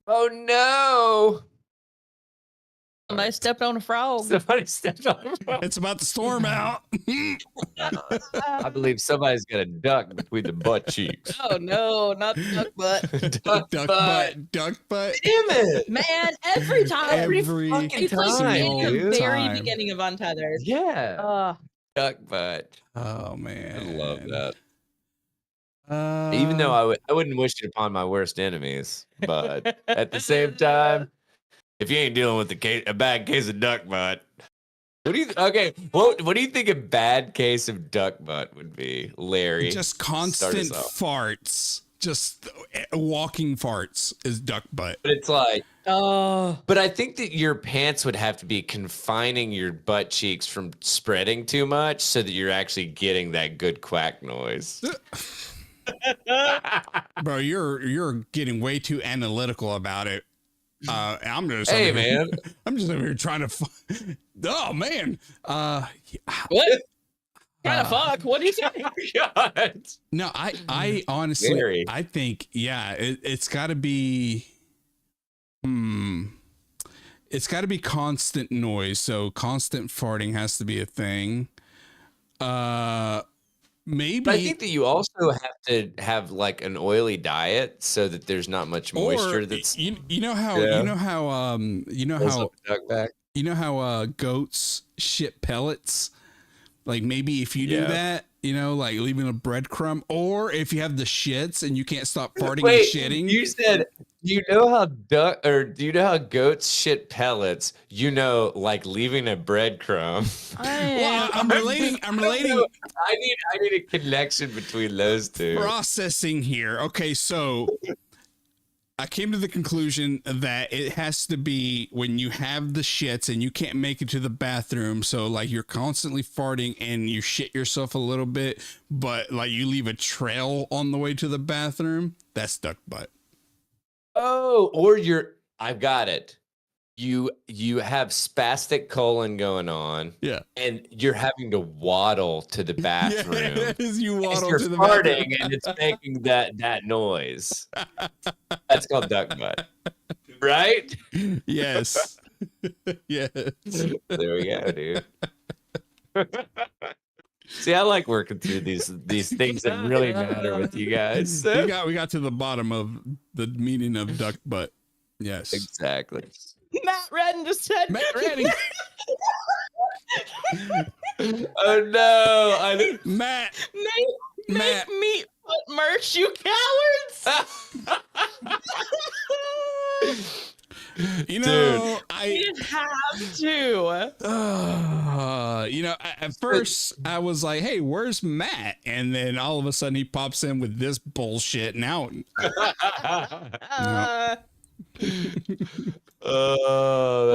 Oh no! Somebody stepped on a frog. Somebody stepped on a frog. It's about to storm out. I believe somebody's got a duck between the butt cheeks. Oh no, not duck butt. Duck Duck butt. Damn it, Man, every time. Every fucking It's like time, in the dude. very beginning of Untethered. Yeah. Duck butt. Oh man, I love that. Even though I wouldn't wish it upon my worst enemies, but at the same time, if you ain't dealing with a bad case of duck butt, what do you think a bad case of duck butt would be, Larry? just constant farts, just walking farts is duck butt. But it's like, but I think that your pants would have to be confining your butt cheeks from spreading too much, so that you're actually getting that good quack noise. Bro, you're getting way too analytical about it. I'm just I'm just over here trying to oh man. What? Kind of fuck. What do you say? God. No, I honestly Larry. I think it's got to be it's got to be constant noise, so constant farting has to be a thing. Maybe. But I think that you also have to have like an oily diet so that there's not much moisture. That's you know how goats shit pellets. Like maybe if you do that, like leaving a breadcrumb, or if you have the shits and you can't stop farting and shitting. You said, do you know how goats shit pellets? Like leaving a breadcrumb. Well, I'm relating. I need a connection between those two. Processing here. Okay, so I came to the conclusion that it has to be when you have the shits and you can't make it to the bathroom. So like you're constantly farting and you shit yourself a little bit, but like you leave a trail on the way to the bathroom. That's duck butt. Oh, or I've got it. You have spastic colon going on. Yeah. And you're having to waddle to the bathroom. Yes, you waddle you're to the farting bathroom. and it's making that noise. That's called duck butt. Right? Yes. Yes. There we go, dude. See, I like working through these things that really matter with you guys. We got to the bottom of the meaning of duck butt. Yes. Exactly. Matt Redden just said. Matt Redden. Oh no! Matt. Make meat foot merch, you cowards! You know, I didn't have to. At first I was like, "Hey, where's Matt?" And then all of a sudden he pops in with this bullshit. Now, well,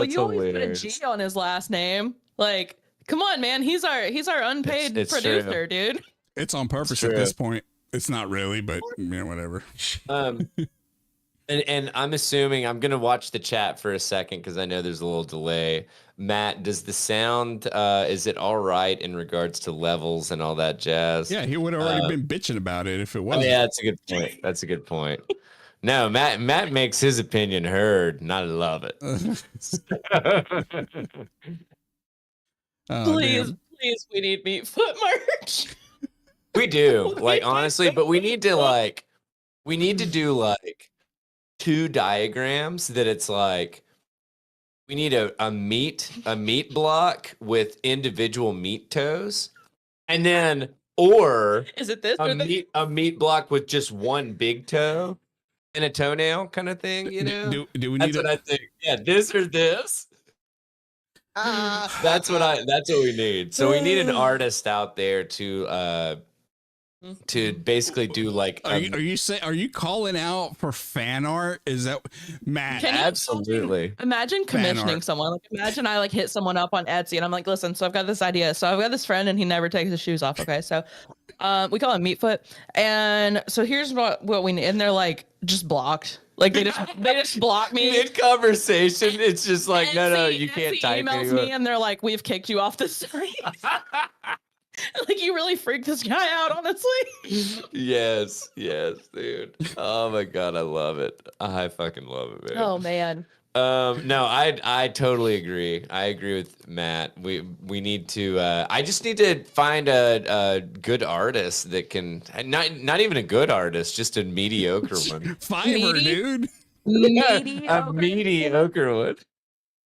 that's you always hilarious. put a G on his last name. Like, come on, man. He's our unpaid It's producer, true. dude. it's on purpose at this point. It's not really, but whatever. And I'm assuming I'm gonna watch the chat for a second because I know there's a little delay. Matt, does the sound is it all right in regards to levels and all that jazz? Yeah, he would have already been bitching about it if it wasn't. Yeah, that's a good point. That's a good point. No, Matt makes his opinion heard, and I love it. Please, we need meat foot merch. We do, like honestly, but we need to do like 2 diagrams that it's like we need a meat block with individual meat toes, and then or is it this a meat block with just one big toe and a toenail kind of thing, Do we That's need what I think. Yeah, this or this. That's what we need. So we need an artist out there to basically do like are you calling out for fan art? Is that Matt? Absolutely. Imagine commissioning someone. Like, imagine I hit someone up on Etsy and I'm like, listen, so I've got this idea. So I've got this friend and he never takes his shoes off. Okay, so we call him Meatfoot, and so here's what we need. And they're like just blocked. Like they just block me mid conversation. It's just like, no, you can't type emails anymore. me and they're like, we've kicked you off the site. Like you really freaked this guy out, honestly. Yes, dude. Oh my god, I love it. I fucking love it, man. Oh man. No, I totally agree. I agree with Matt. We need to. I just need to find a good artist that can not even a good artist, just a mediocre one. Fiverr, dude. A mediocre one.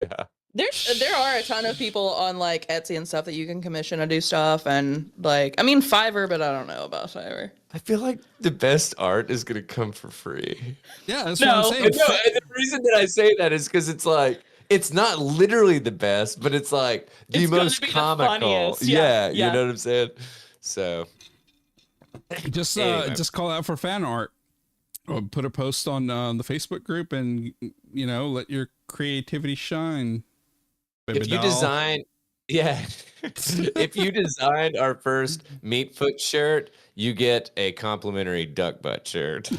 Yeah. There are a ton of people on like Etsy and stuff that you can commission to do stuff, and like I mean Fiverr, but I don't know about Fiverr. I feel like the best art is gonna come for free. Yeah, that's what I'm saying. No, and the reason that I say that is because it's like it's not literally the best, but it's like the most comical. Yeah, you know what I'm saying? So just anyway. just call out for fan art. Or put a post on the Facebook group, and let your creativity shine. If you design, if you designed our first meat foot shirt, you get a complimentary duck butt shirt.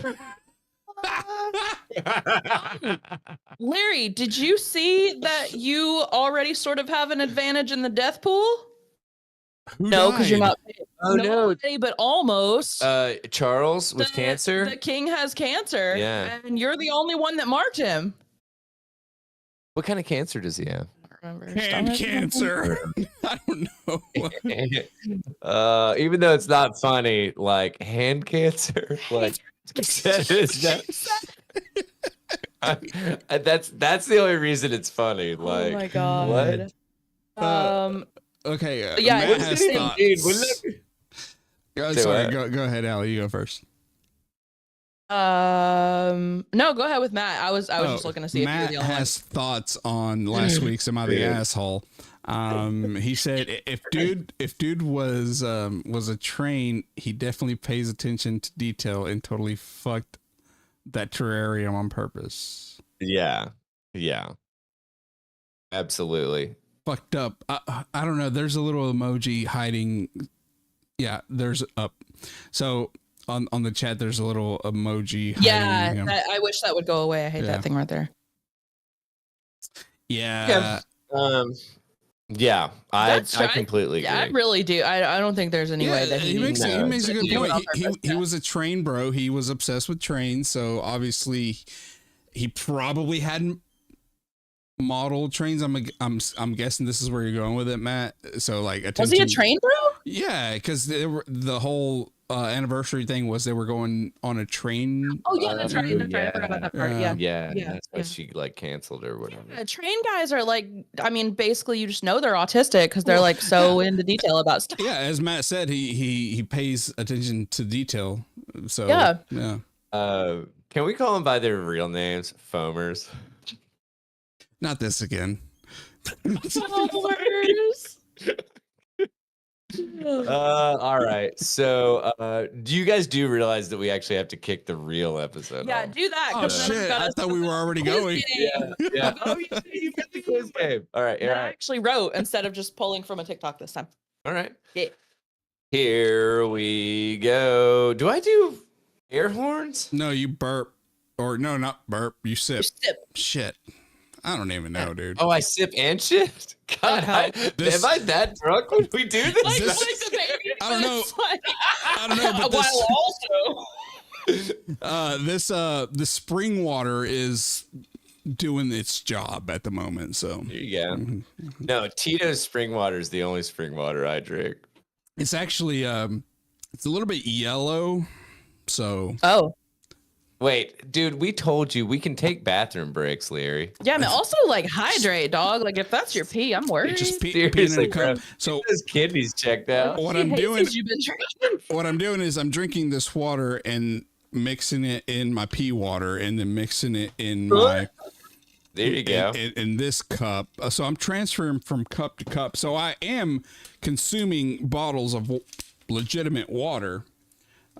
Larry, did you see that you already sort of have an advantage in the death pool? No, because you're not. Oh no, but almost. Charles with cancer. The king has cancer. Yeah, and you're the only one that marked him. What kind of cancer does he have? Hand cancer. I don't know. Even though it's not funny, like hand cancer, like that's the only reason it's funny. Like, oh my god, what? Okay. Yeah, Matt has thoughts. Sorry, go ahead, Allie. You go first. No, go ahead with Matt. I was just looking to see Matt if you're the only has thoughts on last week's Am I the Asshole? He said if dude was a train, he definitely pays attention to detail and totally fucked that terrarium on purpose. Yeah. Absolutely. Fucked up. I don't know. There's a little emoji hiding. Yeah, there's up. So on the chat, there's a little emoji. Yeah, I wish that would go away. I hate that thing right there. Yeah. Yeah, I completely agree. Yeah, I really do. I don't think there's any way that he makes a good point. He was a train bro. He was obsessed with trains, so obviously he probably hadn't modeled trains. I'm guessing this is where you're going with it, Matt. So like, was he a train bro? Yeah, because the whole anniversary thing was they were going on a train. Oh yeah, that's right. I forgot about that part. Yeah, that's why she like canceled or whatever. Yeah, train guys are like, I mean, basically you just know they're autistic because they're like so into detail about stuff. Yeah, as Matt said, he pays attention to detail. So yeah. Can we call them by their real names? Foamers. Not this again. Foamers. All right. So, do you guys realize that we actually have to kick the real episode? Yeah, off? do that. Oh shit! I thought we were already going. Yeah. Oh, you got the quiz game. All right. I actually wrote instead of just pulling from a TikTok this time. All right. Yeah. Here we go. Do I do air horns? No, you burp. Or no, not burp. You sip. You sip. Shit. I don't even know, dude. Oh, I sip and shit? God, am I that drunk when we do this? I don't know. I don't know, but this, the spring water is doing its job at the moment. So there you go. No, Tito's spring water is the only spring water I drink. It's actually, it's a little bit yellow. So. Oh. Wait, dude, we told you we can take bathroom breaks, Larry. Yeah, I mean, also like hydrate, dog. Like if that's your pee, I'm worried. Just seriously, bro. So his kidneys checked out. What I'm doing is I'm drinking this water and mixing it in my pee water and then mixing it in my. There you go. In this cup. So I'm transferring from cup to cup. So I am consuming bottles of legitimate water.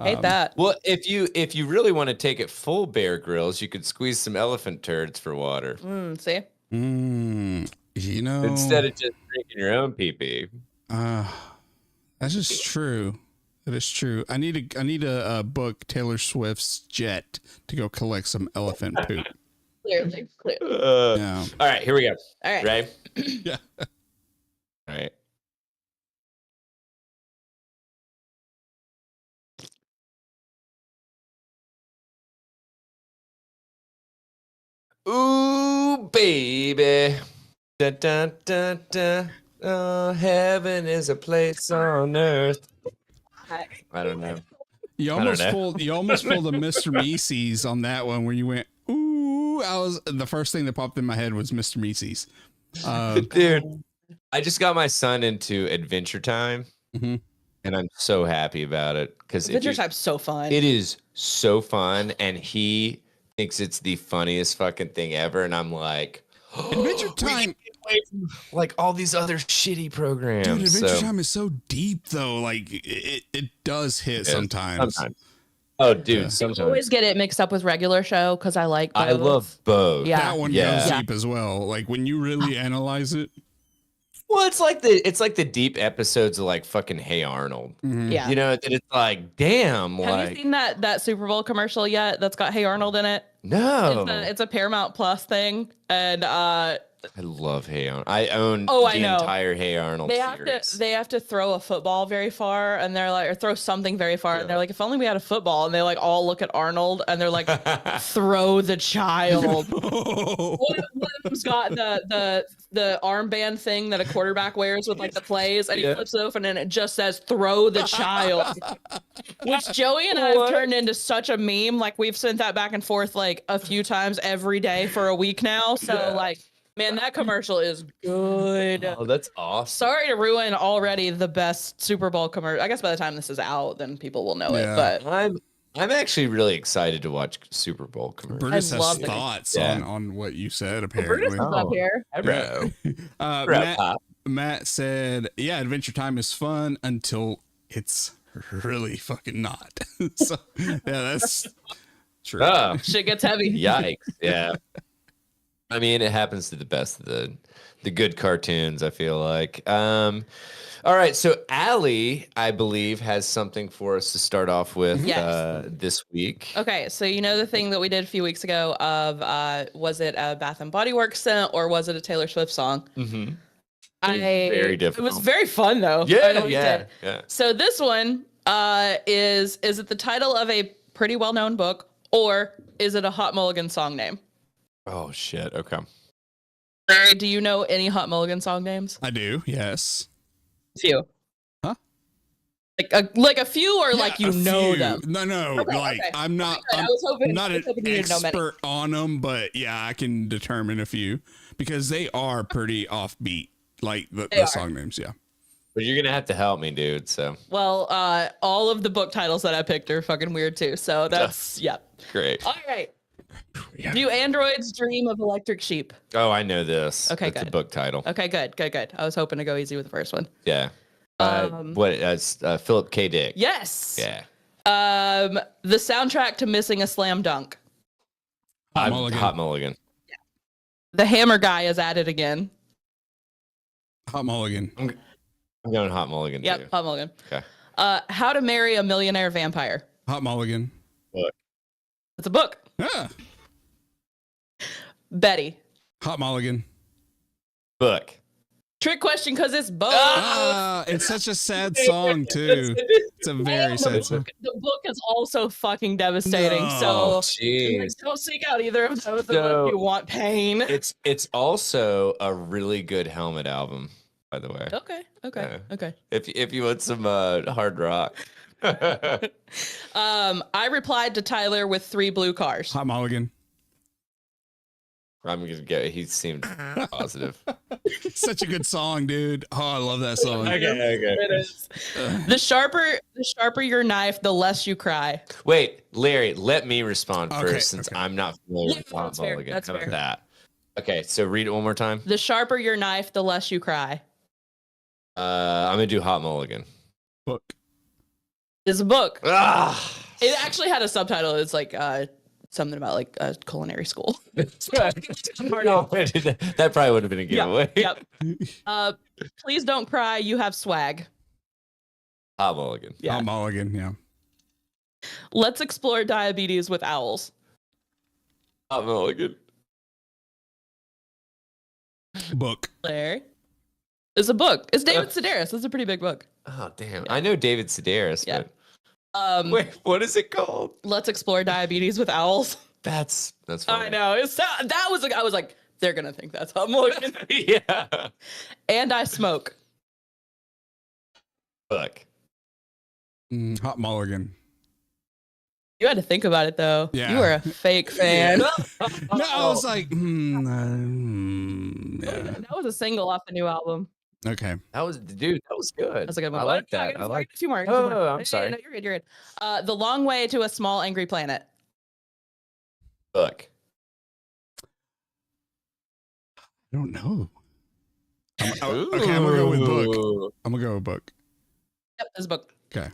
Hate that. Well, if you really want to take it full Bear Grylls, you could squeeze some elephant turds for water. See? You know, instead of just drinking your own pee-pee. That's just true. That is true. I need to book Taylor Swift's jet to go collect some elephant poop. Clearly. Yeah. All right, here we go. All right. Ready? Yeah. All right. Ooh, baby. Da, da, da, da. Oh, heaven is a place on earth. I don't know. You almost pulled a Mr. Meese's on that one where you went, ooh. The first thing that popped in my head was Mr. Meese's. Dude, I just got my son into Adventure Time, and I'm so happy about it because Adventure Time's so fun. It is so fun, and he thinks it's the funniest fucking thing ever, and I'm like, Adventure Time, like all these other shitty programs. Dude, Adventure Time is so deep though. Like it does hit sometimes. Oh, dude, I sometimes. always get it mixed up with regular show because I like both. I love both. Yeah. That one goes deep as well. Like when you really analyze it. Well, it's like the deep episodes of like fucking Hey Arnold. Yeah. You know, that it's like, damn. Have you seen that Super Bowl commercial yet? That's got Hey Arnold in it. No. It's a Paramount Plus thing, and I love Hey Arnold. I own entire Hey Arnold series. They have to throw a football very far, and they're like, or throw something very far, and they're like, if only we had a football. And they like all look at Arnold, and they're like, throw the child. One of them's got the armband thing that a quarterback wears with like the plays, and he flips it open, and it just says "throw the child," which Joey and I have turned into such a meme. Like we've sent that back and forth like a few times every day for a week now. So like. Man, that commercial is good. Oh, that's awesome. Sorry to ruin already the best Super Bowl commercial. I guess by the time this is out, then people will know it. But I'm actually really excited to watch Super Bowl commercials. Brutus has thoughts on what you said, apparently. Brutus is up here. Matt said, yeah, Adventure Time is fun until it's really fucking not. So, yeah, that's true. Oh, shit gets heavy. Yikes. Yeah. I mean, it happens to the best of the good cartoons, I feel like. All right, so Allie, I believe, has something for us to start off with this week. Okay, so you know the thing that we did a few weeks ago of was it a Bath and Body Works scent or was it a Taylor Swift song? Mm-hmm. Very difficult. It was very fun though. Yeah. So this one is it the title of a pretty well-known book or is it a Hot Mulligan song name? Oh shit. Okay. Do you know any Hot Mulligan song names? I do. Yes. A few. Huh? Like a few, or like you know them? No. Okay. I'm not. I'm not an expert on them, but yeah, I can determine a few because they are pretty offbeat. Like the song names. Yeah. But you're gonna have to help me, dude. So. Well, all of the book titles that I picked are fucking weird too. So that's Great. All right. Yeah. Do androids dream of electric sheep? Oh, I know this. Okay, it's a book title. Okay, good. I was hoping to go easy with the first one. Yeah. Philip K. Dick. Yes. Yeah. The soundtrack to Missing a Slam Dunk. Hot Mulligan. Yeah. The Hammer Guy is at it again. Hot Mulligan. I'm going Hot Mulligan. Yep, too. Hot Mulligan. Okay. How to Marry a Millionaire Vampire. Hot Mulligan. Book. It's a book. Yeah. Betty. Hot Mulligan. Book. Trick question because it's both. It's such a sad song too. It's a very sad song. The book is also fucking devastating. So don't seek out either of those if you want pain. It's also a really good Helmet album, by the way. Okay. If you want some hard rock. I replied to Tyler with 3 blue cars. Hot Mulligan. I'm gonna get. He seemed positive. Such a good song, dude. Oh, I love that song. Okay. It is. The sharper your knife, the less you cry. Wait, Larry, let me respond first since I'm not familiar with Hot Mulligan. That's How about fair. that? Okay, so read it one more time. The sharper your knife, the less you cry. I'm gonna do Hot Mulligan. Book. It's a book. Ah, It actually had a subtitle. It's like something about like a culinary school. that probably would have been a giveaway. Yep. Please don't cry. You have swag. Hot Mulligan. Yeah. Hot Mulligan. Yeah. Let's explore diabetes with owls. Hot Mulligan. Book. Larry. It's a book. It's David Sedaris. It's a pretty big book. Oh damn! I know David Sedaris, Yeah. but wait, what is it called? Let's explore diabetes with owls. That's funny. I know. That was like, I was like, they're gonna think that's Hot Mulligan. Yeah. And I smoke. Fuck. Hot Mulligan. You had to think about it though. Yeah. You were a fake fan. No, I was like, yeah. That was a single off the new album. Okay. That was good. That's a good one. I like that. I like a few more. Oh, I'm sorry. No, you're good. You're good. The Long Way to a Small Angry Planet. Fuck. I don't know. Okay, I'm gonna go with book. I'm gonna go with book. Yep, this book. Okay.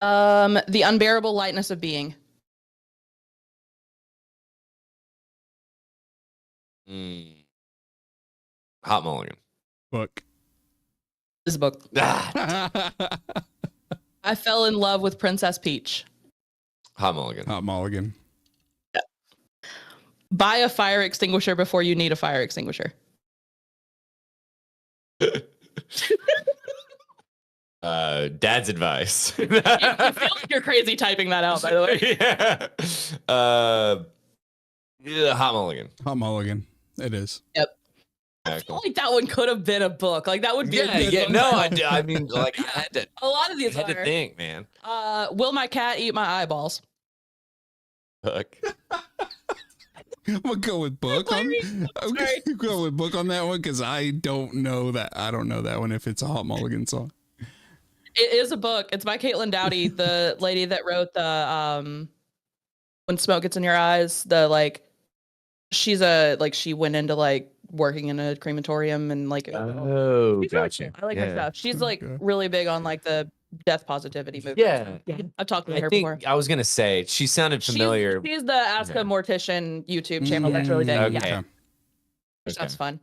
The Unbearable Lightness of Being. Hot Mulligan. Book. This book. Ah, I Fell in Love with Princess Peach. Hot Mulligan. Hot Mulligan. Buy a fire extinguisher before you need a fire extinguisher. Dad's advice. You feel like you're crazy typing that out, by the way. Yeah, Hot Mulligan. Hot Mulligan. It is. Yep. Yeah, I feel cool. like that one could have been a book. Like that would be a good Yeah. book. No, I mean, like, I had to. A lot of these I had are. to think, man. Will my cat eat my eyeballs? Fuck. I'm gonna go with book on. I'm gonna go with book on that one because I don't know that. I don't know that one if it's a Hot Mulligan song. It is a book. It's by Caitlin Dowdy, the lady that wrote the When Smoke Gets in Your Eyes. The like, she went into like working in a crematorium and like. Oh, she's really gotcha. cool. I like her stuff. She's like Okay. really big on like the death positivity movement. Yeah. I've talked to I her think before. I was gonna say she sounded familiar. She's the Ask a Okay. Mortician YouTube channel that's really big. Okay. Yeah, Okay. her stuff's fun.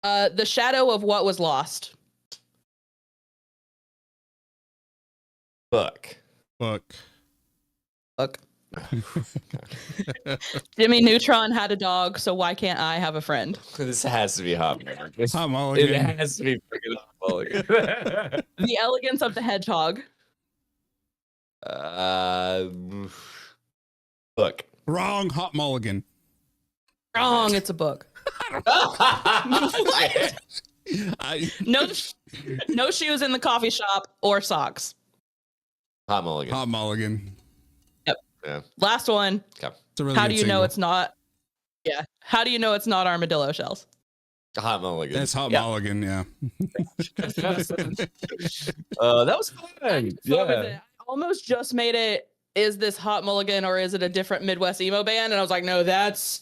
The Shadow of What Was Lost. Fuck. Book. Look. Jimmy Neutron had a dog, so why can't I have a friend? This has to be Hot Mulligan. Hot It Mulligan. has to be freaking Hot Mulligan. The Elegance of the Hedgehog. Look. Wrong. Hot Mulligan. Wrong, it's a book. I. No shoes in the coffee shop or socks. Hot Mulligan. Hot Mulligan. Yeah. Last one. Okay. It's a really How good do you know single. it's not? Yeah. How do you know it's not armadillo shells? Hot Mulligan. That's Hot Yeah. Mulligan. Yeah. That was fun. Fun with Yeah. it. I almost just made it. Is this Hot Mulligan or is it a different Midwest emo band? And I was like, no, that's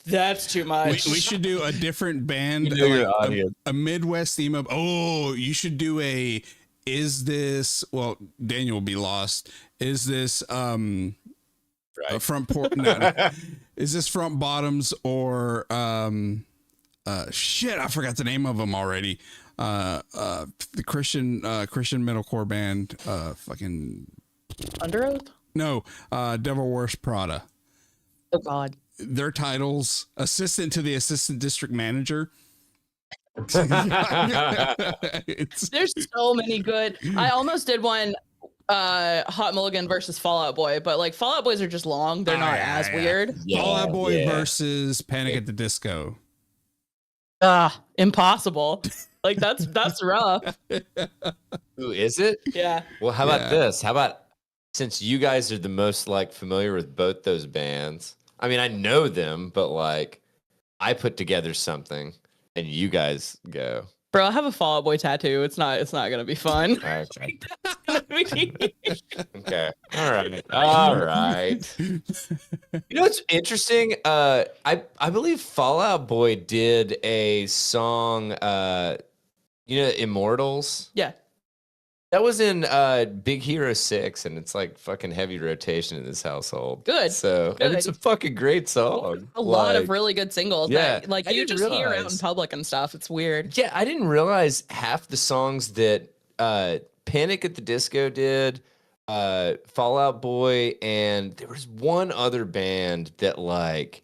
too much. We should do a different band, You know your like audience. a Midwest emo. Oh, you should do a. Is this? Well, Daniel will be lost. Is this Right. front port? No. Is this Front Bottoms or shit? I forgot the name of them already. The Christian metalcore band. Fucking Under Oath? no. Devil Wears Prada. Oh God. Their titles: assistant to the assistant district manager. It's, There's so many good. I almost did one Hot Mulligan versus Fallout Boy, but like Fallout Boys are just long. They're not as weird. Fall Out Boy yeah. versus Panic at the Disco. Impossible. Like that's rough. Who is it? Yeah. Well, how Yeah. about this? How about since you guys are the most like familiar with both those bands? I mean, I know them, but like I put together something and you guys go. Bro, I have a Fall Out Boy tattoo. It's not gonna be fun. Okay. Okay. Okay. All right. All right. You know what's interesting? I believe Fall Out Boy did a song, Immortals. Yeah. That was in Big Hero 6, and it's like fucking heavy rotation in this household. Good. So, and it's a fucking great song. A lot of really good singles. Yeah, That, like I you didn't just hear out in realize. public and stuff. It's weird. Yeah, I didn't realize half the songs that Panic at the Disco did, Fall Out Boy, and there was one other band that like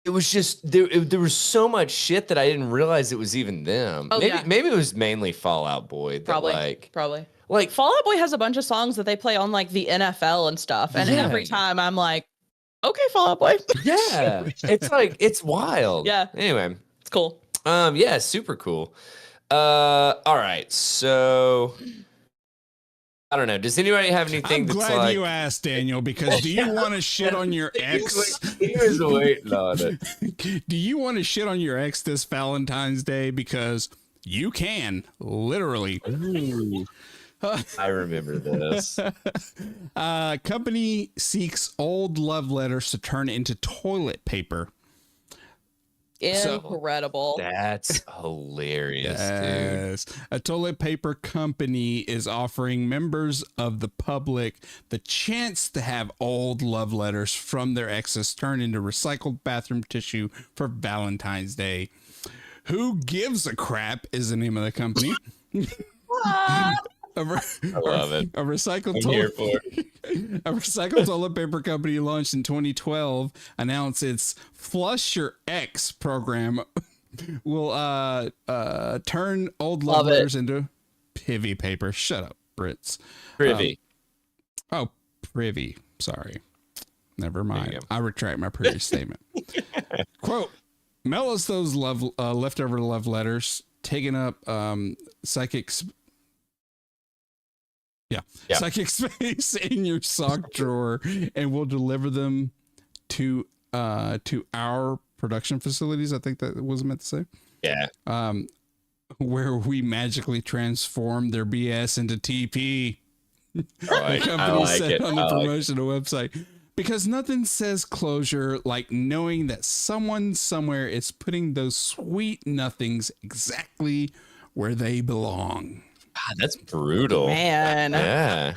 it was just there was so much shit that I didn't realize it was even them. Oh, yeah. Maybe it was mainly Fall Out Boy. That, Probably. like Fall Out Boy has a bunch of songs that they play on like the NFL and stuff. And Yeah. every time I'm like, Okay, Fall Out Boy. Yeah, it's like it's wild. Yeah. Anyway, It's cool. yeah, super cool. All right, so I don't know. Does anybody have anything I'm that's glad like? you asked, Daniel, because do you want to shit on your ex? He was waiting on it. Do you want to shit on your ex this Valentine's Day? Because you can, literally. Ooh, I remember this. Company seeks old love letters to turn into toilet paper. Incredible. That's hilarious, dude. Yes. A toilet paper company is offering members of the public the chance to have old love letters from their exes turned into recycled bathroom tissue for Valentine's Day. Who Gives a Crap is the name of the company. I love it. A recycled I'm here for it. A recycled toilet paper company launched in 2012 announced its Flush Your Ex program will turn old love letters into privy paper. Shut up, Brits. Privy. Privy. Sorry. Never mind. I retract my previous statement. Quote, mail us those leftover love letters, taking up psychic space in your sock drawer, and we'll deliver them to our production facilities. I think that was meant to say. Yeah. Where we magically transform their BS into TP. Right. The company said on the promotional website. Because nothing says closure like knowing that someone somewhere is putting those sweet nothings exactly where they belong. God, that's brutal. Man. Yeah.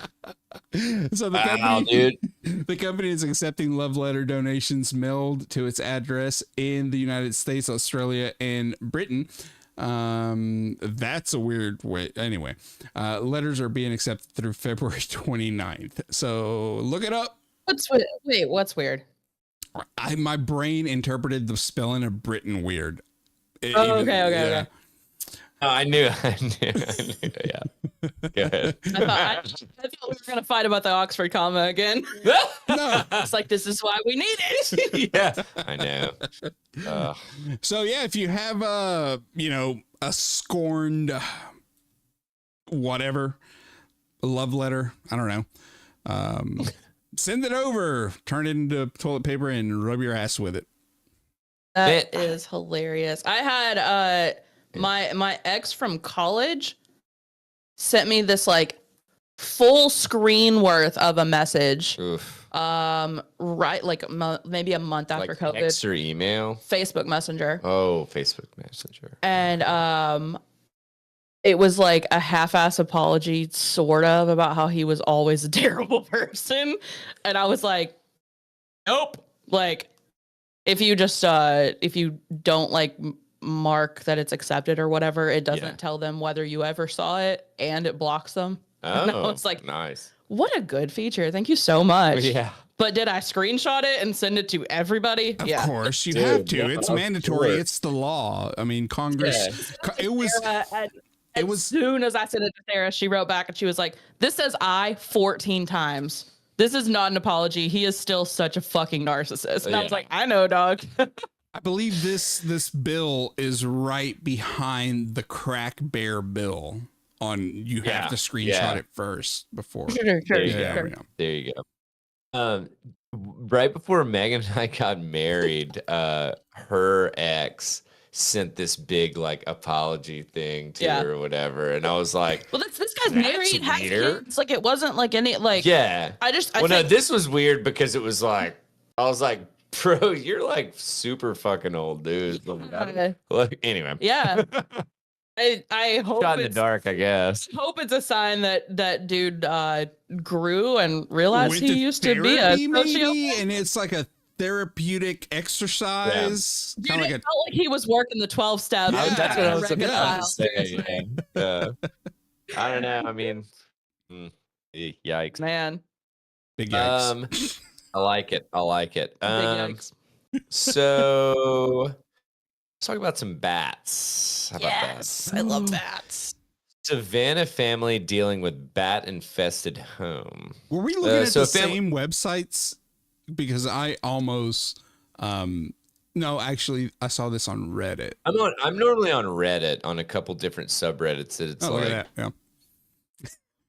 So the company is accepting love letter donations mailed to its address in the United States, Australia, and Britain. That's a weird way. Anyway, letters are being accepted through February 29th. So look it up. What's weird? My brain interpreted the spelling of Britain weird. Okay. Oh, I knew. Yeah. Go ahead. I thought we were going to fight about the Oxford comma again. No. It's like, this is why we need it. Yeah, I know. So, yeah, if you have a scorned whatever, a love letter, I don't know, send it over, turn it into toilet paper, and rub your ass with it. That is hilarious. I had my ex from college sent me this like full screen worth of a message. Oof. Right, like maybe a month after COVID. Text or email? Facebook Messenger. Oh, Facebook Messenger. And it was like a half-ass apology, sort of, about how he was always a terrible person. And I was like, nope. Like, if you just if you don't like mark that it's accepted or whatever, it doesn't tell them whether you ever saw it, and it blocks them. Oh, and I was like, nice. What a good feature. Thank you so much. Yeah. But did I screenshot it and send it to everybody? Of course, you have to. It's mandatory. Sure. It's the law. I mean, Congress. Yeah. It was as soon as I sent it to Sarah, she wrote back and she was like, "This says I 14 times. This is not an apology. He is still such a fucking narcissist." And I was like, I know, dog. I believe this bill is right behind the crack bear bill. On you have to screenshot it first before. Sure. There you go. Right before Megan and I got married, her ex sent this big like apology thing to her or whatever, and I was like, "Well, this guy's married, has kids. Like it wasn't like any like." Yeah. I think, no, this was weird because it was like I was like, "Bro, you're like super fucking old, dude." Like, anyway. Yeah. I hope shot in the dark, I guess. Hope it's a sign that dude grew and realized Went he used to be a maybe, and it's like a therapeutic exercise. Dude, Kind of it like felt like he was working the 12 steps. That's what I was about to reconcile. say. I don't know. I mean, yikes, Man. Big yikes. I like it. Big yikes. So let's talk about some bats. How about that? I love bats. Savannah family dealing with bat-infested home. Were we looking at the same websites? because I almost no, actually I saw this on Reddit. I'm normally on Reddit on a couple different subreddits that it's Look like at that. Yeah.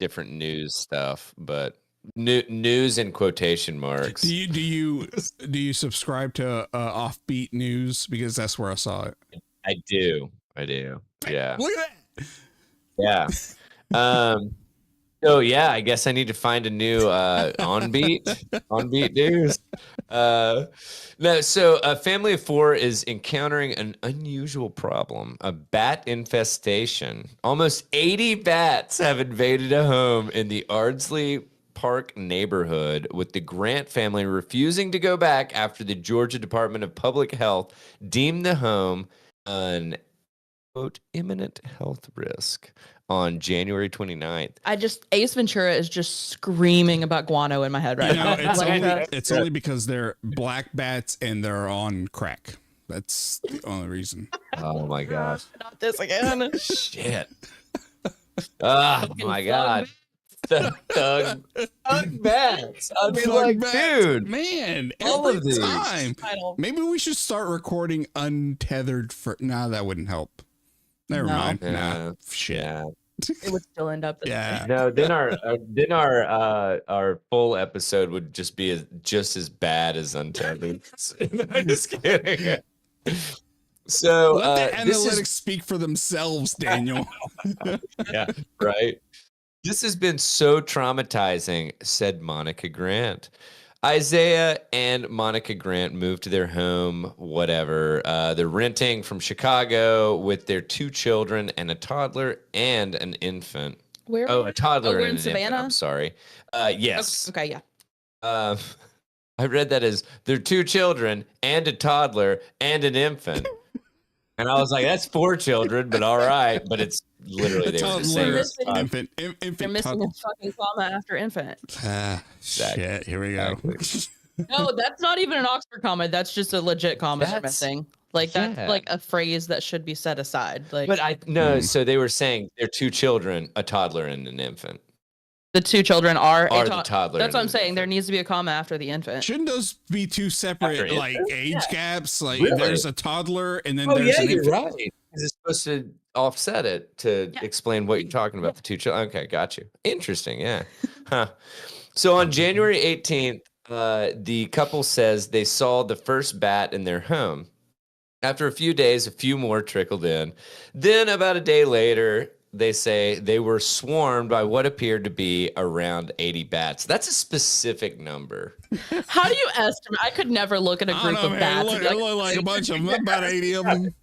different news stuff, but news in quotation marks. Do you subscribe to Offbeat News, because that's where I saw it? I do. Yeah. Look at that. Yeah. So yeah, I guess I need to find a new on-beat news. No, so a family of 4 is encountering an unusual problem, a bat infestation. Almost 80 bats have invaded a home in the Ardsley Park neighborhood, with the Grant family refusing to go back after the Georgia Department of Public Health deemed the home an, quote, imminent health risk on January 29th. Ace Ventura is just screaming about guano in my head right now. It's only because they're black bats and they're on crack. That's the only reason. Oh my gosh. Not this again. Shit. Oh my God. Thug bats. I mean, like, dude, man, all every of these. time. Maybe we should start recording Untethered for. No, that wouldn't help. Never mind. Yeah. Shit. Yeah. It would still end up. Yeah. No, then our full episode would just be just as bad as Untethered. I'm just kidding. So let the analytics speak for themselves, Daniel. Yeah, right. This has been so traumatizing, said Monica Grant. Isaiah and Monica Grant moved to their home, whatever. They're renting from Chicago with their 2 children and a toddler and an infant. Where? Oh, a toddler we're and in an Savannah? infant. I'm sorry. Yes. Okay, yeah. I read that as their 2 children and a toddler and an infant. And I was like, that's 4 children, but all right. But it's literally they were the same. Infant They're missing a fucking comma after infant. Shit, here we go. No, that's not even an Oxford comma. That's just a legit comma they're missing. Like that's like a phrase that should be set aside. Like, but so they were saying they're 2 children, a toddler and an infant. The 2 children are the toddler. That's what I'm saying. There needs to be a comma after the infant. Shouldn't those be 2 separate like age gaps? Like there's a toddler and then there's an you're infant. right. It's supposed to offset it to explain what you're talking about. The 2 children. Okay, got you. Interesting. Yeah. Huh. So on January 18th, the couple says they saw the first bat in their home. After a few days, a few more trickled in. Then about a day later, they say they were swarmed by what appeared to be around 80 bats. That's a specific number. How do you estimate? I could never look at a group of bats. It looked like a bunch of them, about 80 of them.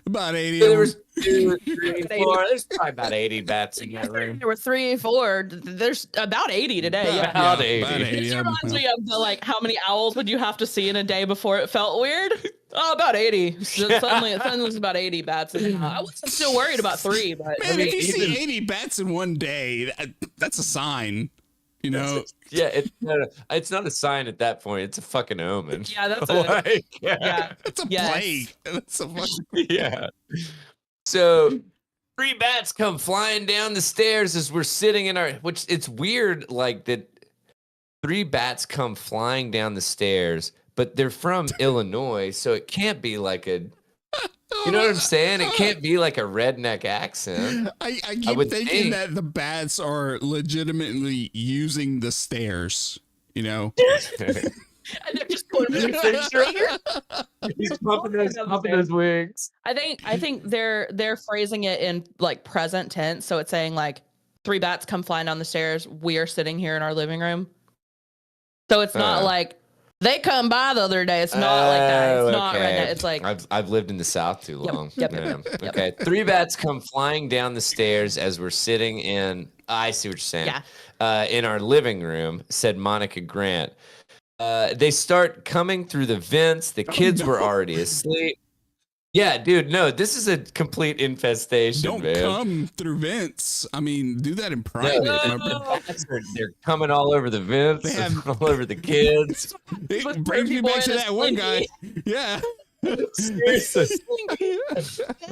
About 80 There of was them. 2, 3, 4. There's probably about 80 bats in that room. There were 3, 4. There's about 80 today. About 80. About 80 This of them. reminds me of the like, how many owls would you have to see in a day before it felt weird? Oh, about 80. So suddenly it was about 80 bats. I wasn't still worried about 3, but Man, if you see 80 bats in one day, that's a sign. You know? It's not a sign at that point. It's a fucking omen. Yeah, that's It's a plague. That's a fucking yeah. So 3 bats come flying down the stairs as we're sitting in our, which it's weird, like that 3 bats come flying down the stairs, but they're from Illinois, so it can't be like a, you know what I'm saying? It can't be like a redneck accent. I keep thinking that the bats are legitimately using the stairs, you know? And they're just putting them in the refrigerator. He's pumping those wings. I think they're phrasing it in like present tense, so it's saying like 3 bats come flying down the stairs. We are sitting here in our living room. So it's not like they come by the other day. It's not like that. It's not redneck. It's like I've lived in the South too long. Yep. Yeah. Okay. 3 bats come flying down the stairs as we're sitting in. I see what you're saying. Yeah. In our living room, said Monica Grant. They start coming through the vents. The kids were already asleep. Yeah, dude, no, this is a complete infestation. Don't come through vents. I mean, do that in private. No. They're coming all over the vents, all over the kids. It brings me back to that one guy. Yeah. Seriously.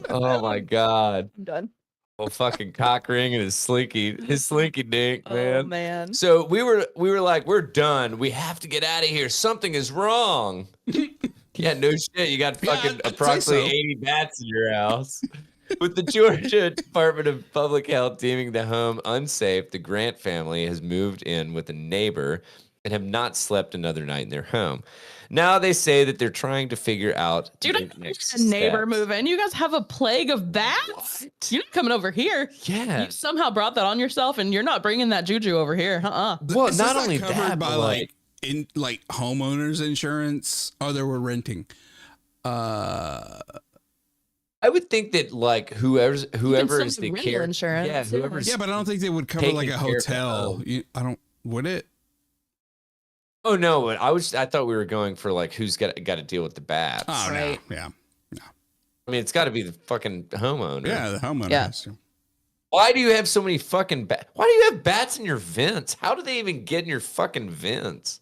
Oh my God. I'm done. Well, fucking cock ring and his slinky dink, man. Oh man. So we were like, we're done. We have to get out of here. Something is wrong. Yeah, no shit. You got fucking approximately 80 bats in your house. With the Georgia Department of Public Health deeming the home unsafe, the Grant family has moved in with a neighbor and have not slept another night in their home. Now they say that they're trying to figure out. Dude, a neighbor move in. You guys have a plague of bats? What? You're not coming over here. Yeah. You somehow brought that on yourself, and you're not bringing that juju over here. Well, not only that, by like homeowners insurance. Oh, they were renting. I would think that like whoever is the care insurance. Yeah, whoever's but I don't think they would cover like a hotel. Would it? Oh no, but I thought we were going for like who's got to deal with the bats. Oh right. No. Yeah. No. I mean, it's got to be the fucking homeowner. Yeah, the homeowner has to. Why do you have so many fucking bats? Why do you have bats in your vents? How do they even get in your fucking vents?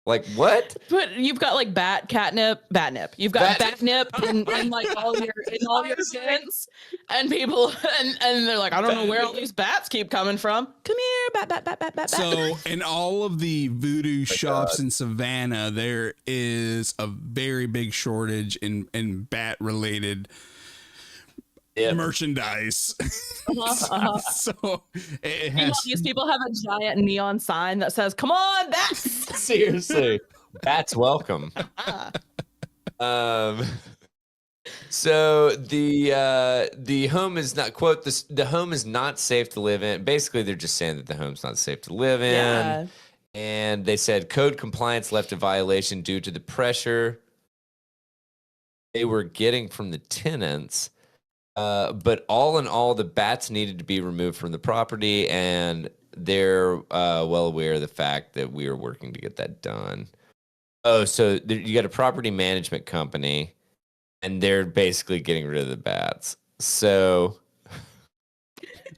Like what? But you've got like batnip. You've got batnip in like all your vents, and people and they're like, I don't know where all these bats keep coming from. Come here, bat. So in all of the voodoo shops in Savannah, there is a very big shortage in bat related merchandise. So it has, these people have a giant neon sign that says, "Come on, bats!" Seriously, bats welcome. So the home is not the home is not safe to live in. Basically, they're just saying that the home's not safe to live in. Yeah. And they said code compliance left a violation due to the pressure they were getting from the tenants. But all in all, the bats needed to be removed from the property, and they're well aware of the fact that we are working to get that done. Oh, so you got a property management company, and they're basically getting rid of the bats. So,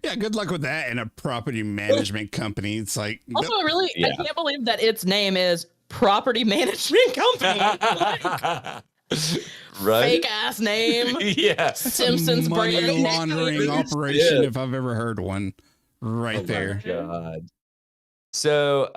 yeah, good luck with that in a property management company. It's like also I can't believe that its name is Property Management Company. Right? Fake ass name. Yeah. Simpsons money laundering operation if I've ever heard one. Right there. God. So,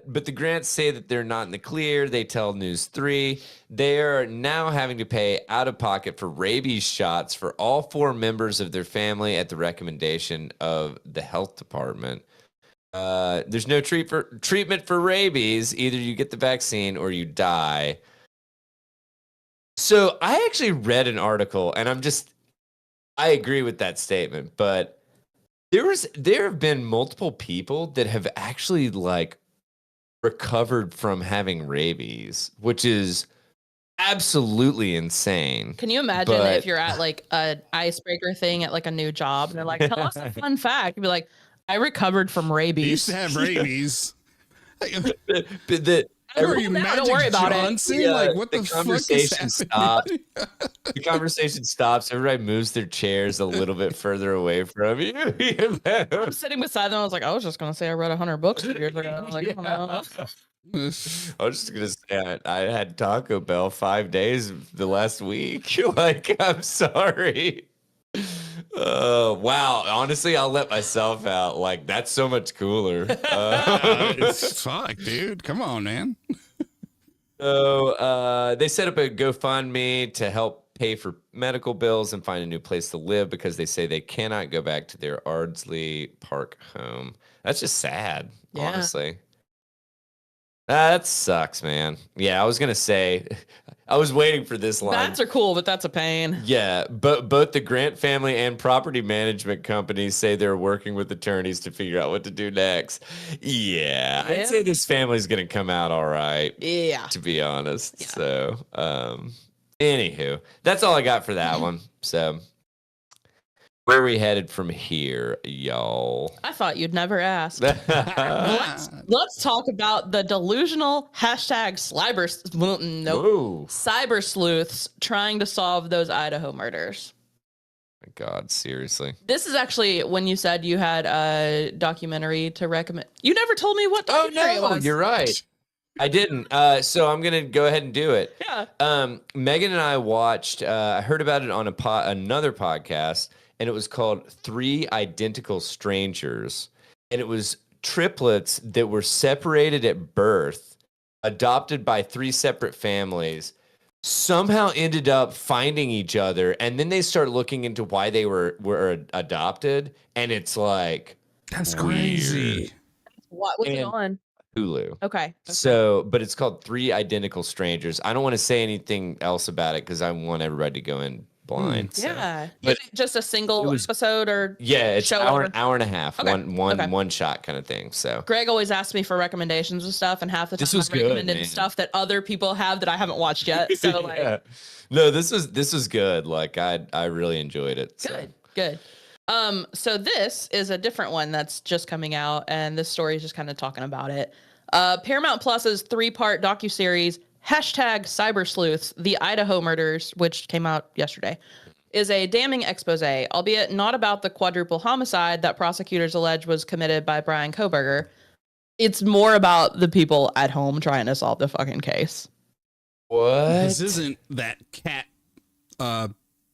but the Grants say that they're not in the clear. They tell News 3 they are now having to pay out of pocket for rabies shots for all 4 members of their family at the recommendation of the health department. There's no treatment for rabies. Either you get the vaccine or you die. So I actually read an article, and I agree with that statement, but there have been multiple people that have actually like recovered from having rabies, which is absolutely insane. Can you imagine if you're at like an icebreaker thing at like a new job, and they're like, tell us a fun fact. You'd be like, I recovered from rabies. I used to have rabies. Don't worry about Johnson? Yeah, like what the conversation fuck is stops. The conversation stops. Everybody moves their chairs a little bit further away from you. I'm sitting beside them. I was like, I was just gonna say I read 100 books years ago. I was like, I don't know. I was just gonna say I had Taco Bell 5 days the last week. Like, I'm sorry. Wow. Honestly, I'll let myself out. Like, that's so much cooler. Fuck, dude. Come on, man. So they set up a GoFundMe to help pay for medical bills and find a new place to live because they say they cannot go back to their Ardsley Park home. That's just sad, honestly. That sucks, man. Yeah, I was gonna say, I was waiting for this line. Bats are cool, but that's a pain. Yeah, but both the Grant family and property management companies say they're working with attorneys to figure out what to do next. Yeah, I'd say this family's gonna come out all right. Yeah, to be honest. Yeah. So, anywho, that's all I got for that one. So, where are we headed from here, y'all? I thought you'd never ask. Let's talk about the delusional hashtag cyber sleuths trying to solve those Idaho murders. My God, seriously. This is actually when you said you had a documentary to recommend. You never told me what documentary it was. You're right. I didn't. So I'm gonna go ahead and do it. Yeah. Megan and I watched. I heard about it on another podcast, and it was called Three Identical Strangers, and it was triplets that were separated at birth, adopted by three separate families, somehow ended up finding each other, and then they start looking into why they were adopted, and it's like That's weird. crazy. What's it on? Hulu. Okay. So, but it's called Three Identical Strangers. I don't want to say anything else about it because I want everybody to go in blind. So. Yeah. But is it just a single episode or it's show hour and a half, Okay. one shot kind of thing. So Greg always asks me for recommendations and stuff, and half the time was I'm recommending good, stuff that other people have that I haven't watched yet. So like, no, this was good. Like I really enjoed it. So. Good. So this is a different one that's just coming out, and this story is just kind of talking about it. Paramount Plus's 3-part docuseries #CyberSleuths: The Idaho Murders, which came out yesterday, is a damning expose, albeit not about the quadruple homicide that prosecutors allege was committed by Brian Kohberger. It's more about the people at home trying to solve the fucking case. What? This isn't that cat.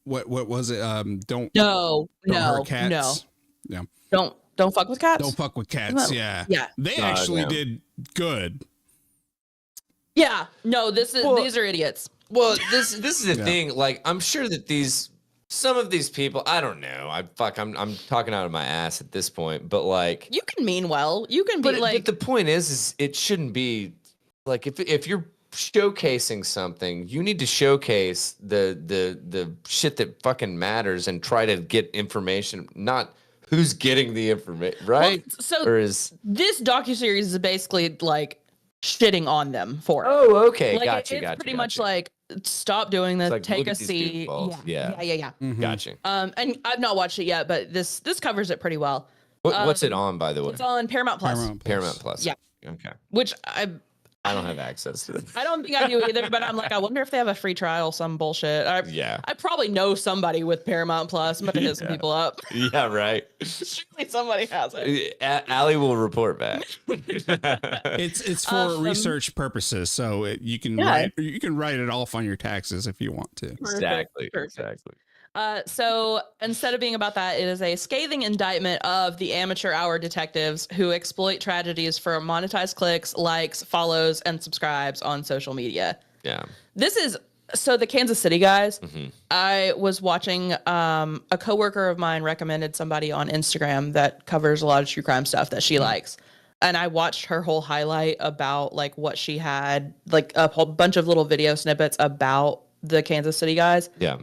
What was it? Don't hurt cats. No. Don't fuck with cats. Don't fuck with cats. Yeah. They actually did good. Yeah. No, these are idiots. Well, this is the thing. Like, I'm sure that some of these people, I don't know. I'm talking out of my ass at this point, but like, you can mean well. You can be but the point is it shouldn't be like if you're showcasing something, you need to showcase the shit that fucking matters and try to get information, not who's getting the information, right? Well, this docuseries is basically like shitting on them for it. Oh, okay. Like, gotcha. It's pretty much like, stop doing this, like, take a seat. Yeah. Mm-hmm. Gotcha. And I've not watched it yet, but this covers it pretty well. What's it on, by the way? It's on Paramount Plus. Paramount Plus. Yeah. Okay. Which I don't have access to it. I don't think I do either, but I'm like, I wonder if they have a free trial, some bullshit. I probably know somebody with Paramount Plus. I'm going to hit some people up. Yeah, right. Surely somebody has it. Allie will report back. It's for research purposes, so you can write it off on your taxes if you want to. Exactly. So instead of being about that, it is a scathing indictment of the amateur hour detectives who exploit tragedies for monetized clicks, likes, follows, and subscribes on social media. Yeah. This is so the Kansas City guys. Mm-hmm. I was watching a coworker of mine recommended somebody on Instagram that covers a lot of true crime stuff that she likes. And I watched her whole highlight about like what she had, like a whole bunch of little video snippets about the Kansas City guys. Yeah.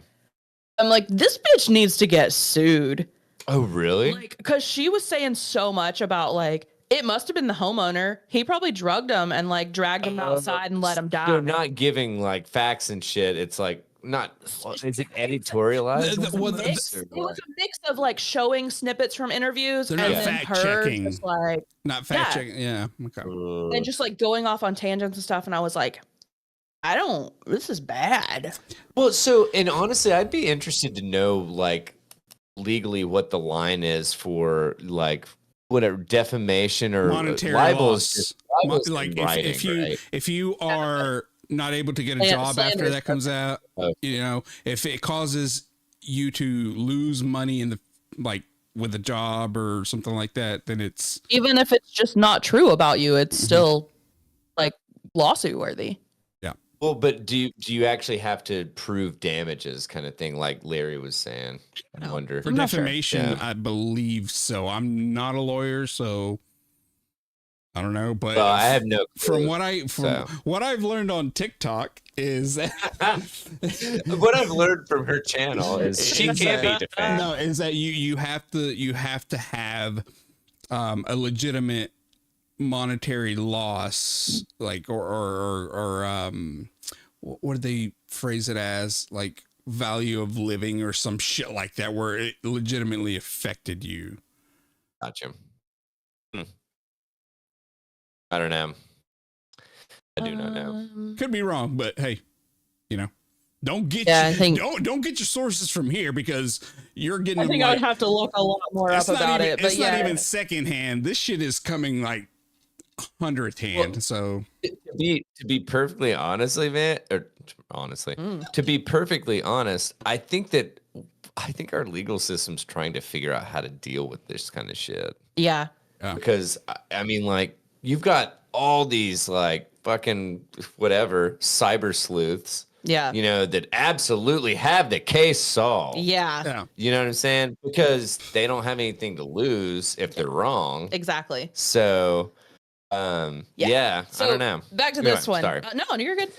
I'm like, this bitch needs to get sued. Oh, really? Like, because she was saying so much about like, it must have been the homeowner. He probably drugged him and like dragged him outside and let him die. They're not giving like facts and shit. It's like not. Is it editorialized? It was a mix of like showing snippets from interviews and not then fact her checking. just like Not fact checking. Yeah. Okay. and just like going off on tangents and stuff. And I was like, this is bad. Well, so, and honestly, I'd be interested to know, like, legally what the line is for, like, whatever, defamation or monetary libel loss. is just Like, writing, if you are not able to get a job after that comes out, you know, if it causes you to lose money in the, like, with a job or something like that, then it's... Even if it's just not true about you, it's still, like, lawsuit worthy. Well, but do you actually have to prove damages kind of thing like Larry was saying? I wonder. For defamation, I believe so. I'm not a lawyer, so I don't know, but I have no clue. From what I've learned on TikTok is what I've learned from her channel is she can't be defamed. No, is that you have to have a legitimate monetary loss, like or what do they phrase it as, like value of living or some shit like that, where it legitimately affected you. Gotcha. I don't know. I do not know. Could be wrong, but hey, you know, don't get don't get your sources from here, because you're getting. I think I would have to look a lot more up about it. But it's not even secondhand. This shit is coming like 100th hand. Well, So to be perfectly honestly, man, or to be perfectly honest, I think our legal system's trying to figure out how to deal with this kind of shit. Yeah. Because I mean, like, you've got all these like fucking whatever cyber sleuths, Yeah. you know, that absolutely have the case solved. Yeah. You know what I'm saying? Because they don't have anything to lose if they're wrong. Exactly. So, yeah, So I don't know. Back to this one. Sorry. No, you're good.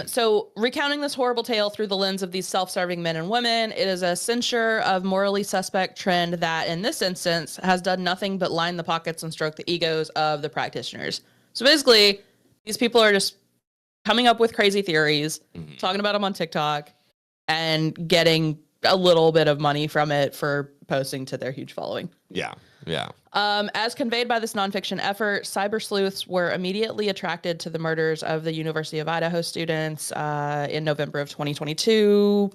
So recounting this horrible tale through the lens of these self-serving men and women, it is a censure of morally suspect trend that, in this instance, has done nothing but line the pockets and stroke the egos of the practitioners. So basically, these people are just coming up with crazy theories, talking about them on TikTok, and getting a little bit of money from it for posting to their huge following. Yeah. As conveyed by this nonfiction effort, cyber sleuths were immediately attracted to the murders of the University of Idaho students in November of 2022.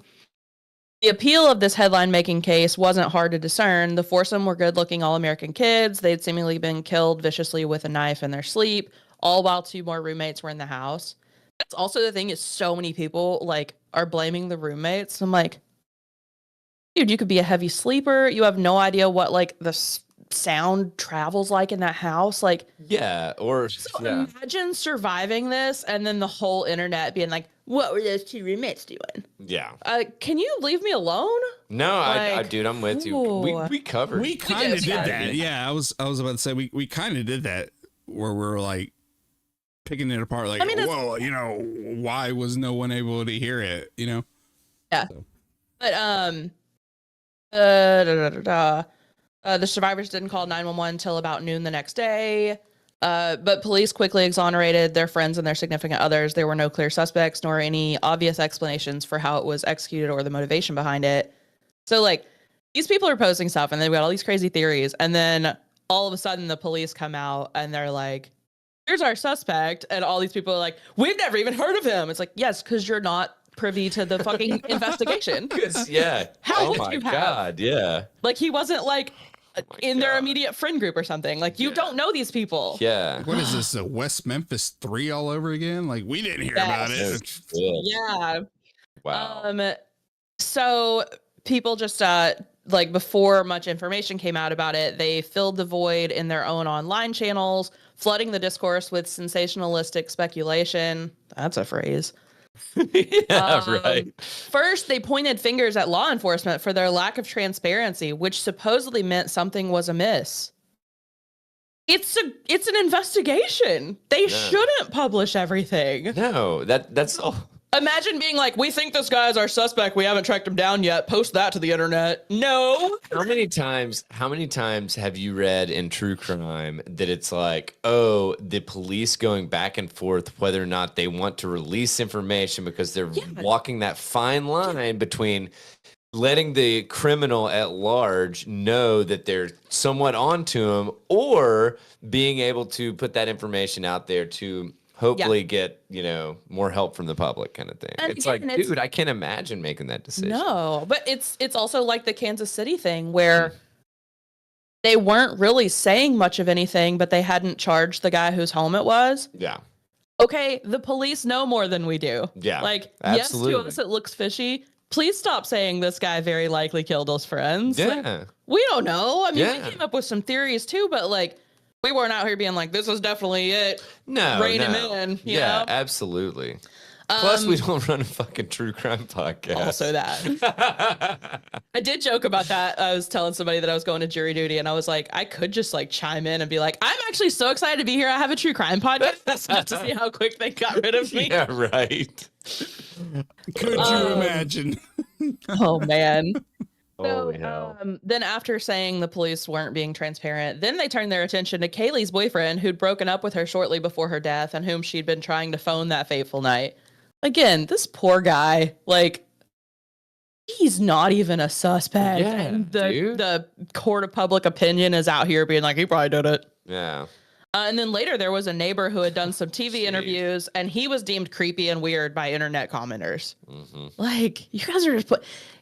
The appeal of this headline-making case wasn't hard to discern. The foursome were good-looking all-American kids. They'd seemingly been killed viciously with a knife in their sleep, all while two more roommates were in the house. That's also the thing, is so many people like are blaming the roommates. I'm like, dude, you could be a heavy sleeper. You have no idea what like the sound travels like in that house. Like, imagine surviving this and then the whole internet being like, what were those two roommates doing? Yeah. Can you leave me alone? No, I dude, I'm with you. We covered. We kind of did that. Yeah, I was about to say we kind of did that where we're like picking it apart. Like, whoa, you know, why was no one able to hear it? You know? Yeah. So. But the survivors didn't call 911 until about noon the next day. But police quickly exonerated their friends and their significant others. There were no clear suspects nor any obvious explanations for how it was executed or the motivation behind it. So, like, these people are posting stuff and they've got all these crazy theories. And then all of a sudden the police come out and they're like, here's our suspect. And all these people are like, we've never even heard of him. It's like, yes, because you're not privy to the fucking investigation. Yeah. How would you have? God, yeah. Like, he wasn't like in their immediate friend group or something. Like, you don't know these people. Yeah. What is this, a West Memphis 3 all over again? Like, we didn't hear about it. Yeah. Wow. So people just like, before much information came out about it, they filled the void in their own online channels, flooding the discourse with sensationalistic speculation. That's a phrase. Right. First, they pointed fingers at law enforcement for their lack of transparency, which supposedly meant something was amiss. It's an investigation. They shouldn't publish everything. No, that's all. Imagine being like, we think this guy is our suspect. We haven't tracked him down yet. Post that to the internet. No. How many times have you read in true crime that it's like, oh, the police going back and forth whether or not they want to release information because they're walking that fine line between letting the criminal at large know that they're somewhat onto him or being able to put that information out there to hopefully get, you know, more help from the public kind of thing. And it's again, like, dude, I can't imagine making that decision. No, but it's also like the Kansas City thing where they weren't really saying much of anything, but they hadn't charged the guy whose home it was. Yeah. Okay, the police know more than we do. Yeah. Like, absolutely. Yes, to us it looks fishy. Please stop saying this guy very likely killed his friends. Yeah. Like, we don't know. I mean, we came up with some theories too, but like, we weren't out here being like, this is definitely it. No, rein him in. You know? Absolutely. Plus, we don't run a fucking true crime podcast. Also that. I did joke about that. I was telling somebody that I was going to jury duty, and I was like, I could just like chime in and be like, I'm actually so excited to be here. I have a true crime podcast just to see how quick they got rid of me. Yeah, right. Could you imagine? Oh, man. Holy hell. Then after saying the police weren't being transparent, then they turned their attention to Kaylee's boyfriend, who'd broken up with her shortly before her death and whom she'd been trying to phone that fateful night. Again, this poor guy, like, he's not even a suspect. Yeah, and dude. The court of public opinion is out here being like, he probably did it. Yeah. And then later there was a neighbor who had done some TV interviews, and he was deemed creepy and weird by internet commenters. Mm-hmm. Like, you guys are just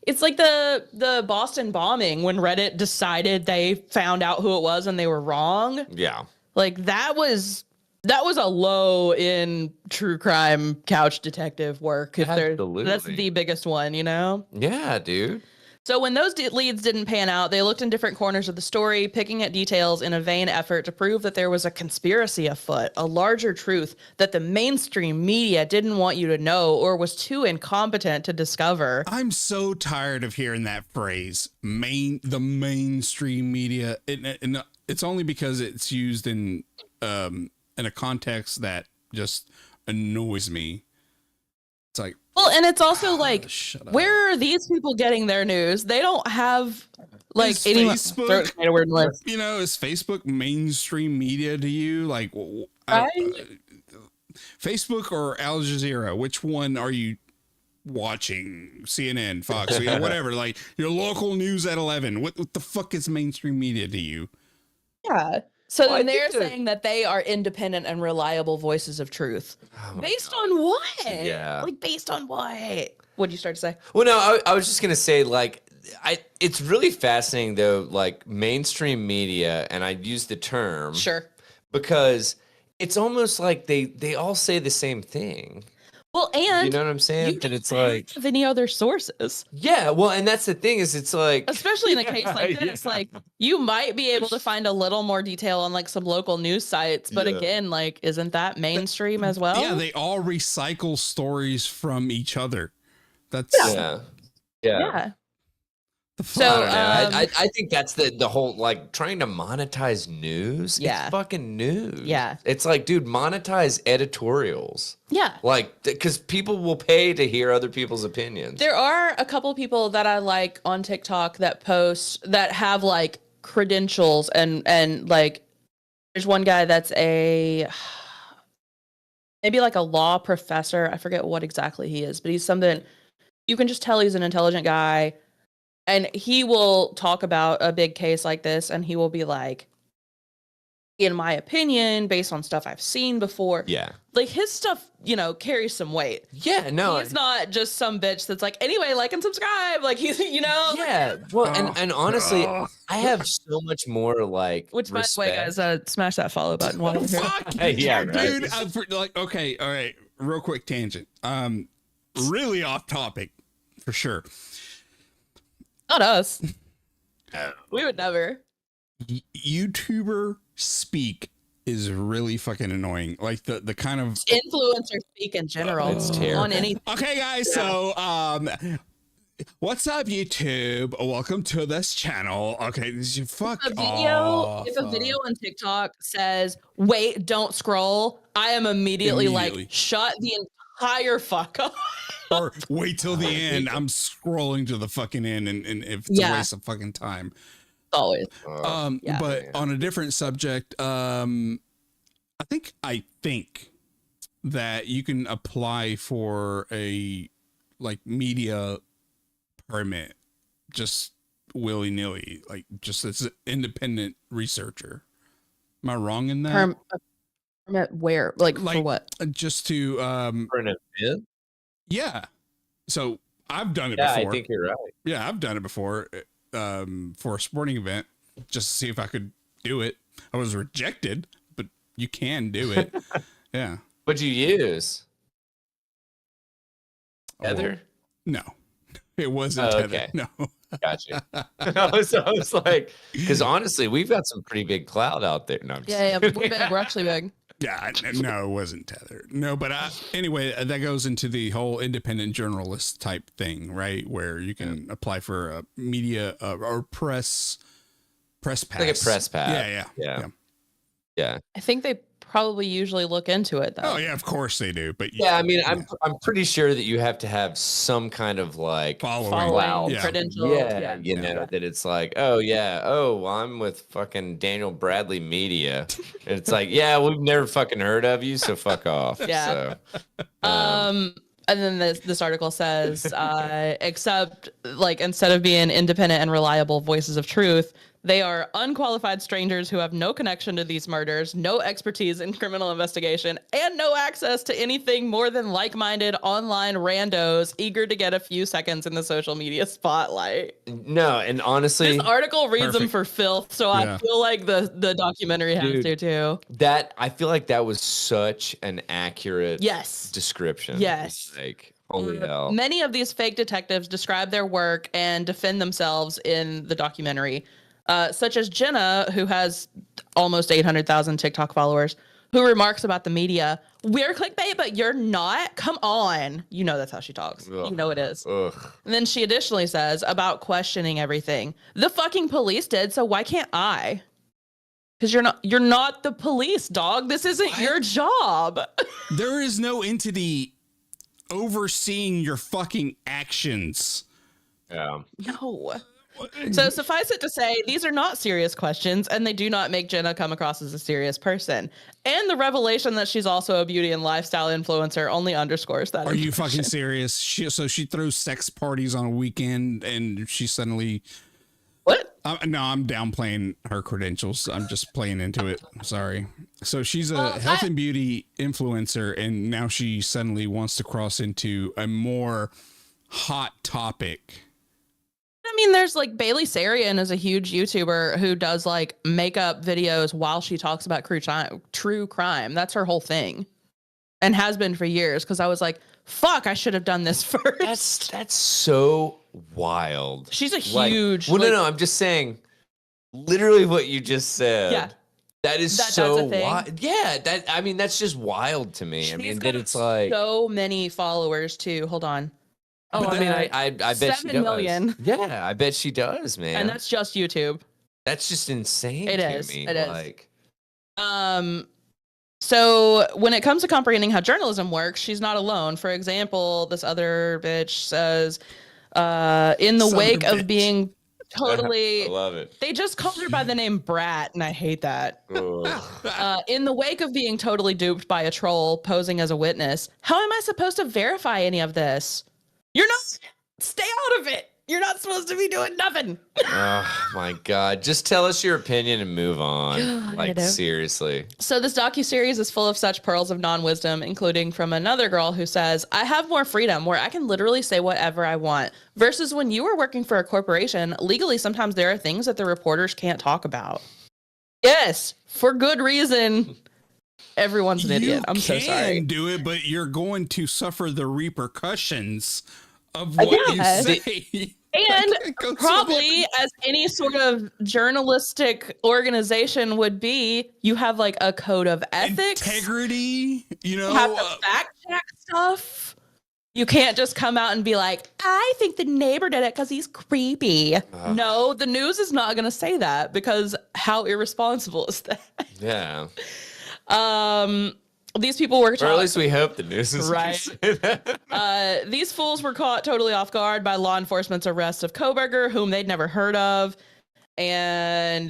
it's like the Boston bombing when Reddit decided they found out who it was and they were wrong. Yeah. Like, that was That was a low in true crime couch detective work. Absolutely. That's the biggest one, you know? Yeah, dude. So when those leads didn't pan out, they looked in different corners of the story, picking at details in a vain effort to prove that there was a conspiracy afoot, a larger truth that the mainstream media didn't want you to know or was too incompetent to discover. I'm so tired of hearing that phrase, the mainstream media. And it's only because it's used in a context that just annoys me. It's like, well, and it's also like, where are these people getting their news? They don't have like any Facebook. You know, is Facebook mainstream media to you? Like, Facebook or Al Jazeera? Which one are you watching? CNN, Fox, you know, whatever. Like your local news at 11. What the fuck is mainstream media to you? Yeah. So then they're saying that they are independent and reliable voices of truth. Based on what? Yeah. Like, based on what? What'd you start to say? Well, no, I was just going to say, like, it's really fascinating, though, like, mainstream media, and I use the term. Sure. Because it's almost like they all say the same thing. Well, and you know what I'm saying? That it's like have any other sources. Yeah, well, and that's the thing is it's like especially in a case like this, like you might be able to find a little more detail on like some local news sites, but again, like isn't that mainstream as well? Yeah, they all recycle stories from each other. That's yeah. So I think that's the whole like trying to monetize news. Yeah. It's fucking news. Yeah. It's like, dude, monetize editorials. Yeah. Like, because people will pay to hear other people's opinions. There are a couple people that I like on TikTok that post that have like credentials and like there's one guy that's maybe like a law professor. I forget what exactly he is, but he's something you can just tell he's an intelligent guy. And he will talk about a big case like this, and he will be like, in my opinion, based on stuff I've seen before. Yeah. Like, his stuff, you know, carries some weight. Yeah, no. He's not just some bitch that's like, anyway, like and subscribe. Like, he's, you know. Yeah. Well, and honestly, I have so much more, like, which, by the way, guys, smash that follow button while you're here. Fuck yeah, right. Dude, like, okay, all right, real quick tangent. Really off topic, for sure. Not us. We would never. YouTuber speak is really fucking annoying. Like the kind of influencer speak in general. It's terrible. On anything. Okay, guys. So, what's up, YouTube? Welcome to this channel. Okay, fuck off. If a video on TikTok says, "Wait, don't scroll," I am immediately like, "Shut the entire fuck up." Or wait till the end. I'm scrolling to the fucking end, and if it's a waste of fucking time. Always. But on a different subject, I think that you can apply for a like media permit just willy-nilly, like just as an independent researcher. Am I wrong in that? Permit where? Like for what? Just to for an event? Yeah. So I've done it before. I think you're right. Yeah, I've done it before for a sporting event just to see if I could do it. I was rejected, but you can do it. Yeah. What'd you use? Tether? No, it wasn't Tether. Okay. No. Gotcha. I was like, because honestly, we've got some pretty big cloud out there. No, we're actually big. Yeah, no, it wasn't Tether. No, but anyway, that goes into the whole independent journalist type thing, right? Where you can apply for a media or press pass. Like a press pass. Yeah. I think they probably usually look into it though. Oh yeah, of course they do. But yeah, I mean, I'm pretty sure that you have to have some kind of like following credentials. Yeah, you know that it's like, oh yeah, well, I'm with fucking Daniel Bradley Media. And it's like, yeah, we've never fucking heard of you, so fuck off. Yeah. So, and then this article says, except like instead of being independent and reliable voices of truth, They are unqualified strangers who have no connection to these murders, no expertise in criminal investigation, and no access to anything more than like-minded online randos eager to get a few seconds in the social media spotlight. No, and honestly, this article reads them for filth, so I feel like the documentary has to too. That I feel like that was such an accurate description. Yes. Like, holy hell. Many of these fake detectives describe their work and defend themselves in the documentary. Such as Jenna, who has almost 800,000 TikTok followers, who remarks about the media, we're clickbait, but you're not? Come on. You know that's how she talks. Ugh. You know it is. Ugh. And then she additionally says about questioning everything. The fucking police did, so why can't I? Because you're not the police, dog. This isn't your job. There is no entity overseeing your fucking actions. Yeah. No. So suffice it to say, these are not serious questions, and they do not make Jenna come across as a serious person. And the revelation that she's also a beauty and lifestyle influencer only underscores that. Are you fucking serious? So she throws sex parties on a weekend, and she suddenly... What? No, I'm downplaying her credentials. I'm just playing into it. Sorry. So she's a health and beauty influencer, and now she suddenly wants to cross into a more hot topic. I mean, there's like Bailey Sarian is a huge YouTuber who does like makeup videos while she talks about true crime. That's her whole thing, and has been for years. Because I was like, "Fuck, I should have done this first." That's so wild. She's a huge. No. I'm just saying, literally what you just said. Yeah, that is so wild. Yeah, that's just wild to me. I mean, that it's like so many followers too. Hold on. Oh, I mean, I bet 7 she does. Million. Yeah, I bet she does, man. And that's just YouTube. That's just insane. It to is. me. It like, is. So when it comes to comprehending how journalism works, she's not alone. For example, this other bitch says, in the wake of being totally, I love it. They just called her by the name Brat, and I hate that. In the wake of being totally duped by a troll posing as a witness, how am I supposed to verify any of this? You're not. Stay out of it. You're not supposed to be doing nothing. Oh my God. Just tell us your opinion and move on. Like, seriously. So this docuseries is full of such pearls of non-wisdom, including from another girl who says, I have more freedom where I can literally say whatever I want. Versus when you were working for a corporation, legally, sometimes there are things that the reporters can't talk about. Yes, for good reason. Everyone's an idiot. I'm so sorry. You can do it, but you're going to suffer the repercussions of what you say. And probably, as any sort of journalistic organization would be, you have like a code of ethics, integrity. You know, have to fact check stuff. You can't just come out and be like, I think the neighbor did it because he's creepy. No, the news is not going to say that, because how irresponsible is that? Yeah. These people were or at least we hope the news is right. These fools were caught totally off guard by law enforcement's arrest of Koberger, whom they'd never heard of. And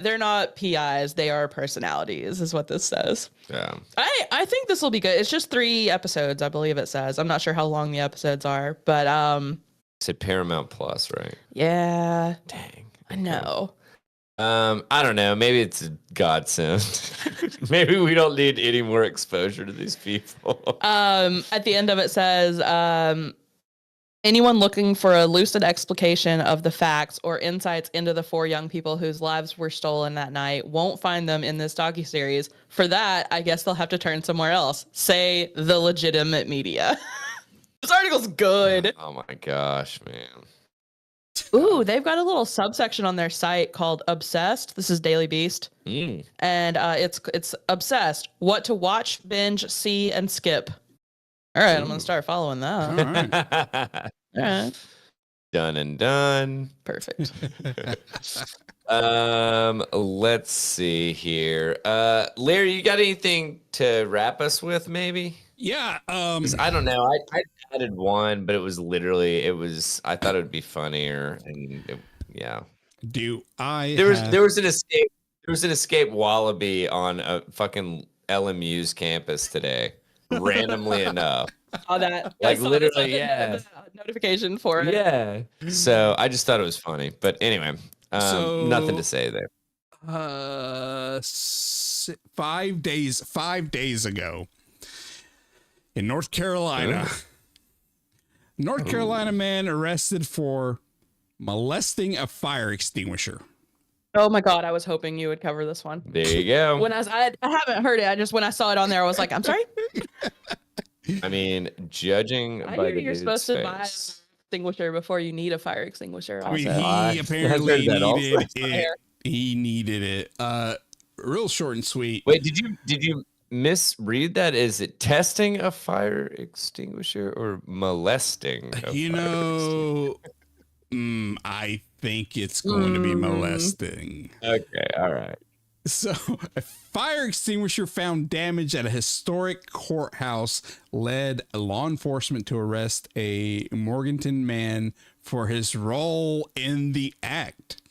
they're not PIs, they are personalities, is what this says. Yeah. I think this will be good. It's just 3 episodes, I believe it says. I'm not sure how long the episodes are, but it's at Paramount Plus, right? Yeah. Dang. I know. I don't know. Maybe it's a godsend. Maybe we don't need any more exposure to these people. At the end of it says, anyone looking for a lucid explication of the facts or insights into the 4 young people whose lives were stolen that night won't find them in this docuseries. For that, I guess they'll have to turn somewhere else. Say the legitimate media. This article's good. Oh my gosh, man. Ooh, they've got a little subsection on their site called Obsessed. This is Daily Beast. And it's Obsessed. What to watch, binge, see, and skip. All right, I'm going to start following that. All right. Done and done. Perfect. Let's see here. Larry, you got anything to wrap us with, maybe? Yeah. I don't know. I added one, but it was I thought it would be funnier, and yeah. There was an escape wallaby on a fucking LMU's campus today, randomly enough. Saw that. Like literally, yeah. Notification for it. Yeah. So I just thought it was funny, but anyway. Nothing to say there. 5 days ago in North Carolina. North Carolina man arrested for molesting a fire extinguisher. Oh my God, I was hoping you would cover this one. There you go. When I haven't heard it. When I saw it on there, I was like, I'm sorry. I mean, judging by the you're supposed to buy an extinguisher before you need a fire extinguisher. Also. I mean, he apparently needed it. He needed it. Real short and sweet. Wait, did you misread that? Is it testing a fire extinguisher or molesting? I think it's going to be molesting. Okay, all right. So, a fire extinguisher found damage at a historic courthouse led law enforcement to arrest a Morganton man for his role in the act.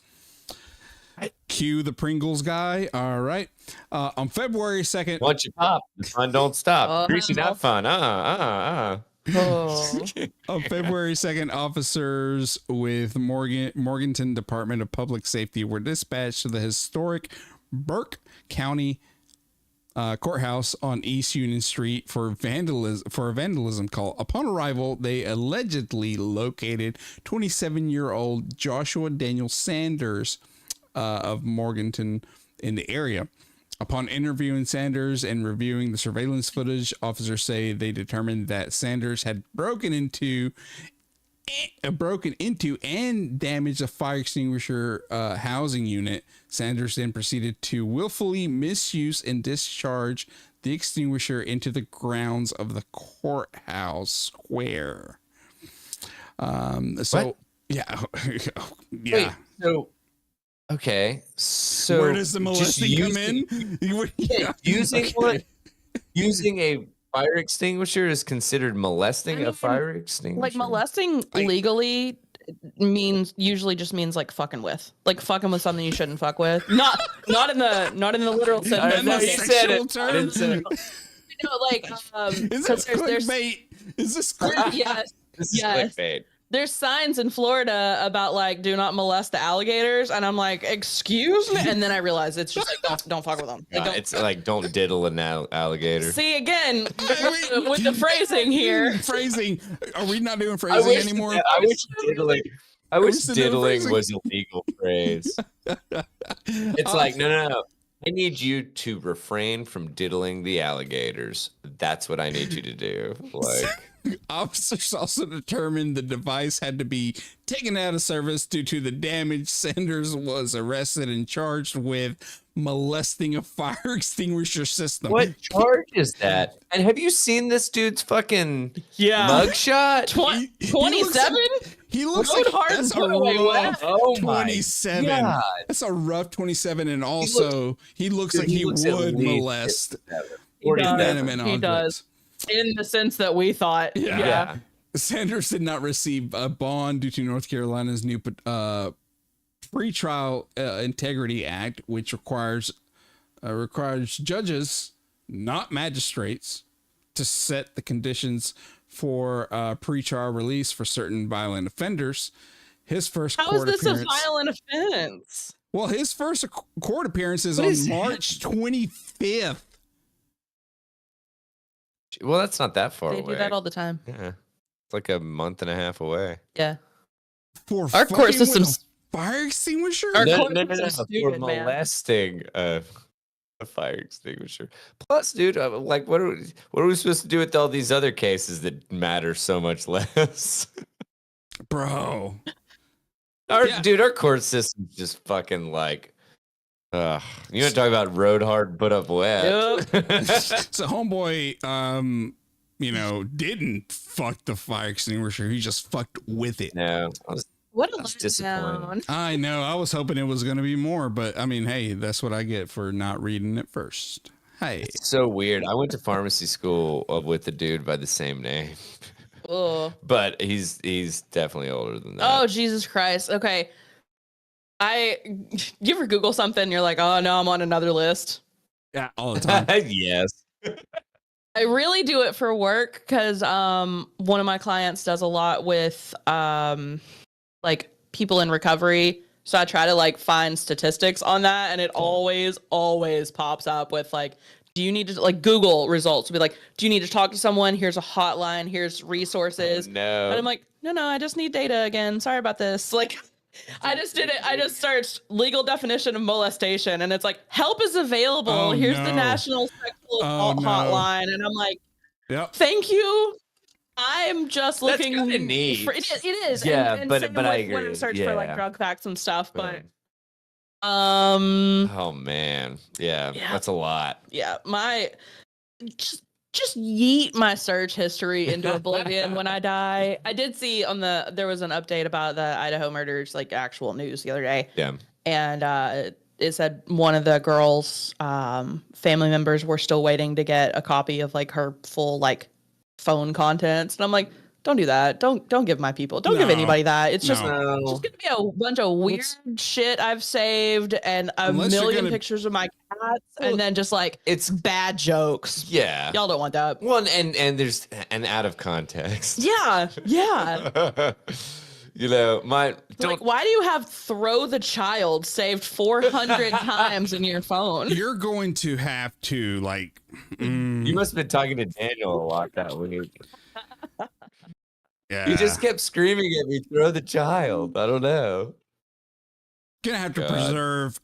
Cue the Pringles guy. All right. On February 2nd. Once you pop, the fun don't stop. Greasy, not fun. Oh. On February 2nd, officers with Morganton Department of Public Safety were dispatched to the historic Burke County courthouse on East Union Street for a vandalism call. Upon arrival, they allegedly located 27-year-old Joshua Daniel Sanders of Morganton in the area. Upon interviewing Sanders and reviewing the surveillance footage, officers say they determined that Sanders had broken into and damaged a fire extinguisher housing unit. Sanders then proceeded to willfully misuse and discharge the extinguisher into the grounds of the courthouse square. What? Yeah. Wait, okay. So where does the molesting come in? Using a fire extinguisher is considered molesting a fire extinguisher? Like molesting legally usually just means like fucking with something you shouldn't fuck with. Not in the literal sense. I know, you said it. I didn't say it. Like is this clickbait? Is this clickbait? Yes. This is clickbait. There's signs in Florida about like do not molest the alligators, and I'm like, excuse me, and then I realize it's just like don't fuck with them. Like, It's like don't diddle an alligator. See again with the phrasing here. Phrasing. Are we not doing phrasing anymore? I wish diddling was a legal phrase. It's like no. I need you to refrain from diddling the alligators. That's what I need you to do. Like. Officers also determined the device had to be taken out of service due to the damage. Sanders was arrested and charged with molesting a fire extinguisher system. What charge is that? And have you seen this dude's fucking mugshot? 27? He looks like that's a rough 27. That's a rough 27, and also he looks like he would molest inanimate objects. He does. In the sense that we thought. Yeah. Sanders did not receive a bond due to North Carolina's new Pretrial Integrity Act, which requires judges, not magistrates, to set the conditions for pretrial release for certain violent offenders. His first court appearance. How is this a violent offense? Well, his first court appearance is on March 25th. Well, that's not that far away. They do that all the time. Yeah. It's like a month and a half away. Yeah. For our court system's fire extinguisher? No. For molesting a fire extinguisher. Plus, dude, like, what are we supposed to do with all these other cases that matter so much less? Bro. Dude, our court system's just fucking like, you want to talk about road hard, put up wet? Yep. So homeboy, didn't fuck the fire extinguisher. He just fucked with it. No, I was disappointed. I know. I was hoping it was going to be more, but I mean, hey, that's what I get for not reading it first. Hey, it's so weird. I went to pharmacy school with a dude by the same name. Oh, but he's definitely older than that. Oh, Jesus Christ. Okay. You ever Google something and you're like, oh no, I'm on another list? Yeah, all the time. Yes. I really do it for work because one of my clients does a lot with like people in recovery So I try to like find statistics on that, and it always pops up with like, do you need to like Google results will be like, do you need to talk to someone? Here's a hotline, here's resources. Oh, no. And I'm like, no, I just need data again. Sorry about this. Like I just did it. I just searched legal definition of molestation, and it's like help is available. Oh, Here's no. the National Sexual Assault Hotline, and I'm like, yep. thank you. I'm just looking. That's kinda neat. For, it is. Yeah, and but same I with when I agree. search for like drug facts and stuff, but oh man, yeah, that's a lot. Yeah, my just yeet my search history into oblivion when I die. I did see there was an update about the Idaho murders, like actual news the other day. Yeah, and it said one of the girls' family members were still waiting to get a copy of like her full like phone contents, and I'm like, don't do that. Don't give my people. Don't give anybody that. It's just gonna be a bunch of weird shit I've saved and a million pictures of my cats, and then just like it's bad jokes. Yeah, y'all don't want that. Well, and there's an out of context. Yeah. You know, like, why do you have "throw the child" saved 400 times in your phone? You're going to have to like. You must have been talking to Daniel a lot that week. Yeah. You just kept screaming at me, "Throw the child." I don't know. Gonna have to preserve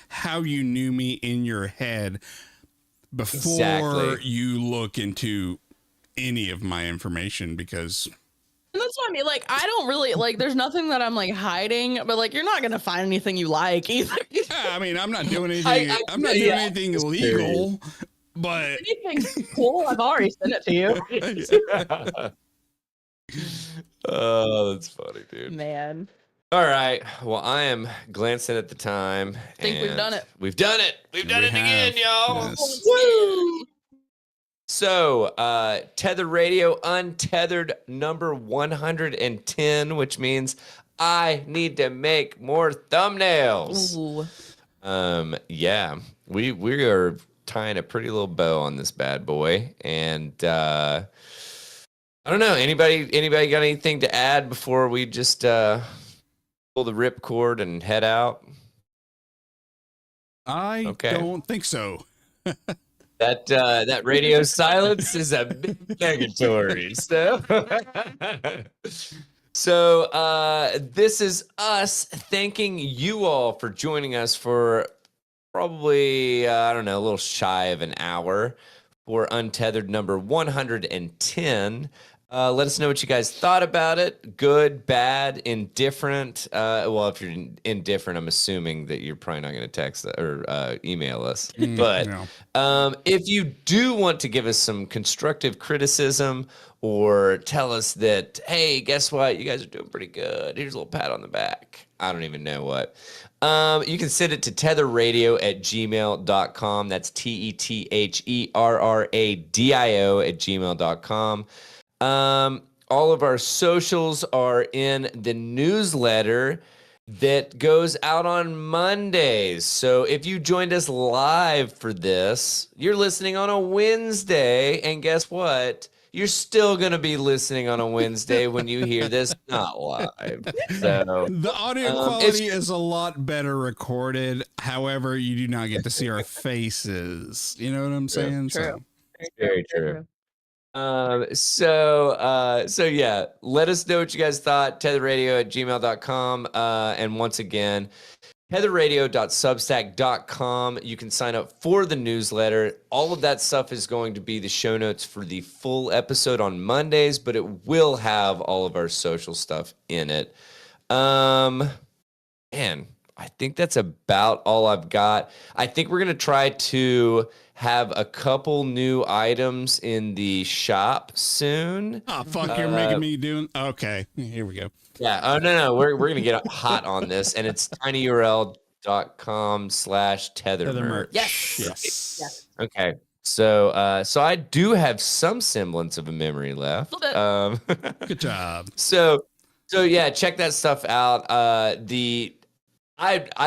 how you knew me in your head before you look into any of my information, because. And that's what I mean. Like, I don't really like. There's nothing that I'm like hiding, but like, you're not gonna find anything you like either. Yeah, I mean, I'm not doing anything. I'm not doing anything illegal. But anything cool, I've already sent it to you. Oh, that's funny, dude. Man. All right. Well, I am glancing at the time. I think we've done it. We've done it. We've done it again, y'all. Yes. Woo! So, Tether Radio Untethered number 110, which means I need to make more thumbnails. Ooh. Yeah, we are tying a pretty little bow on this bad boy, and I don't know. Anybody got anything to add before we just pull the ripcord and head out? I don't think so. That radio silence is a big negatory. So this is us thanking you all for joining us for probably I don't know, a little shy of an hour for Untethered number 110. Let us know what you guys thought about it. Good, bad, indifferent. Well, if you're indifferent, I'm assuming that you're probably not going to text or email us. But if you do want to give us some constructive criticism or tell us that, hey, guess what? You guys are doing pretty good. Here's a little pat on the back. I don't even know what. You can send it to tetherradio@gmail.com. That's tetherradio@gmail.com. All of our socials are in the newsletter that goes out on Mondays. So if you joined us live for this, you're listening on a Wednesday, and guess what? You're still going to be listening on a Wednesday when you hear this, not live. So the audio quality is a lot better recorded. However, you do not get to see our faces. You know what I'm saying? True. Very true. So yeah, let us know what you guys thought. tetherradio@gmail.com. And once again, tetherradio.substack.com. You can sign up for the newsletter. All of that stuff is going to be the show notes for the full episode on Mondays, but it will have all of our social stuff in it. Man, I think that's about all I've got. I think we're going to try to have a couple new items in the shop soon. Oh, fuck, you're making me do. Okay, here we go. Yeah. Oh, no. We're going to get hot on this, and it's tinyurl.com/tethermerch. Yes. Okay. So I do have some semblance of a memory left. Good job. So yeah, check that stuff out. I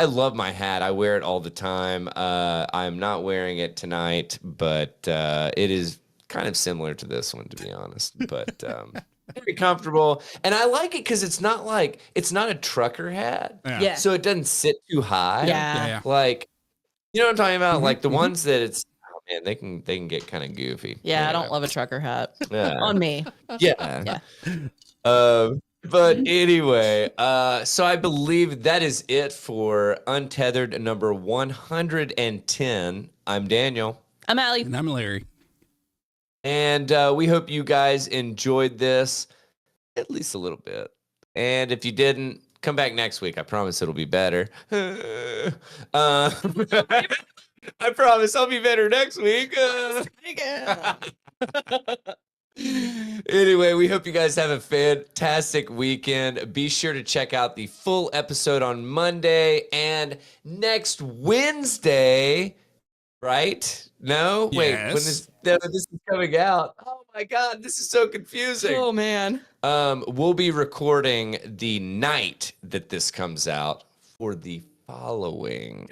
love my hat. I wear it all the time. I'm not wearing it tonight, but it is kind of similar to this one, to be honest. But Very comfortable. And I like it because it's not a trucker hat. Yeah. So it doesn't sit too high. Yeah. Like, you know what I'm talking about? Mhm, Like the ones that oh man, they can get kind of goofy. Yeah, I don't love a trucker hat Yeah. on me. Yeah. Yeah. But anyway, so I believe that is it for Untethered number 110. I'm Daniel. I'm Allie. And I'm Larry. And we hope you guys enjoyed this at least a little bit. And if you didn't, come back next week. I promise it'll be better. I promise I'll be better next week. Anyway, we hope you guys have a fantastic weekend. Be sure to check out the full episode on Monday and next Wednesday, right? No? Wait, when this is coming out. Oh my God, this is so confusing. Oh, man. We'll be recording the night that this comes out for the following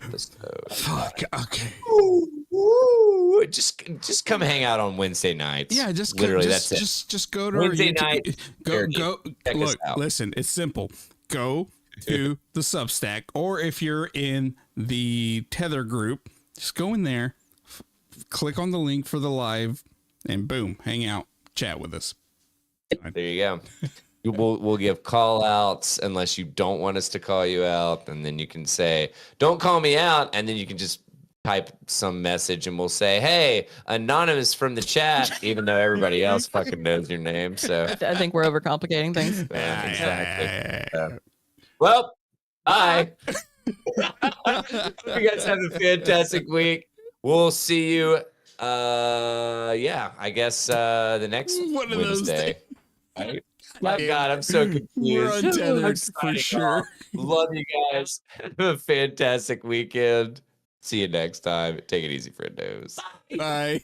episode. Fuck. Okay. Ooh, just come hang out on Wednesday nights. Yeah, just literally that's it. Just go to Wednesday our YouTube. night. Go. Check us Look, out. listen. It's simple. Go to the Substack, or if you're in the Tether group, just go in there, click on the link for the live, and boom, hang out, chat with us. There you go. We'll give call outs unless you don't want us to call you out, and then you can say, "Don't call me out," and then you can just type some message, and we'll say, "Hey, anonymous from the chat," even though everybody else fucking knows your name. So I think we're overcomplicating things. yeah, exactly. Well, bye. You guys have a fantastic week. We'll see you. I guess the next One of those Wednesday. Right? My God, I'm so confused. We're untethered I'm for signing sure. off. Love you guys. Have a fantastic weekend. See you next time. Take it easy, friendos. Bye.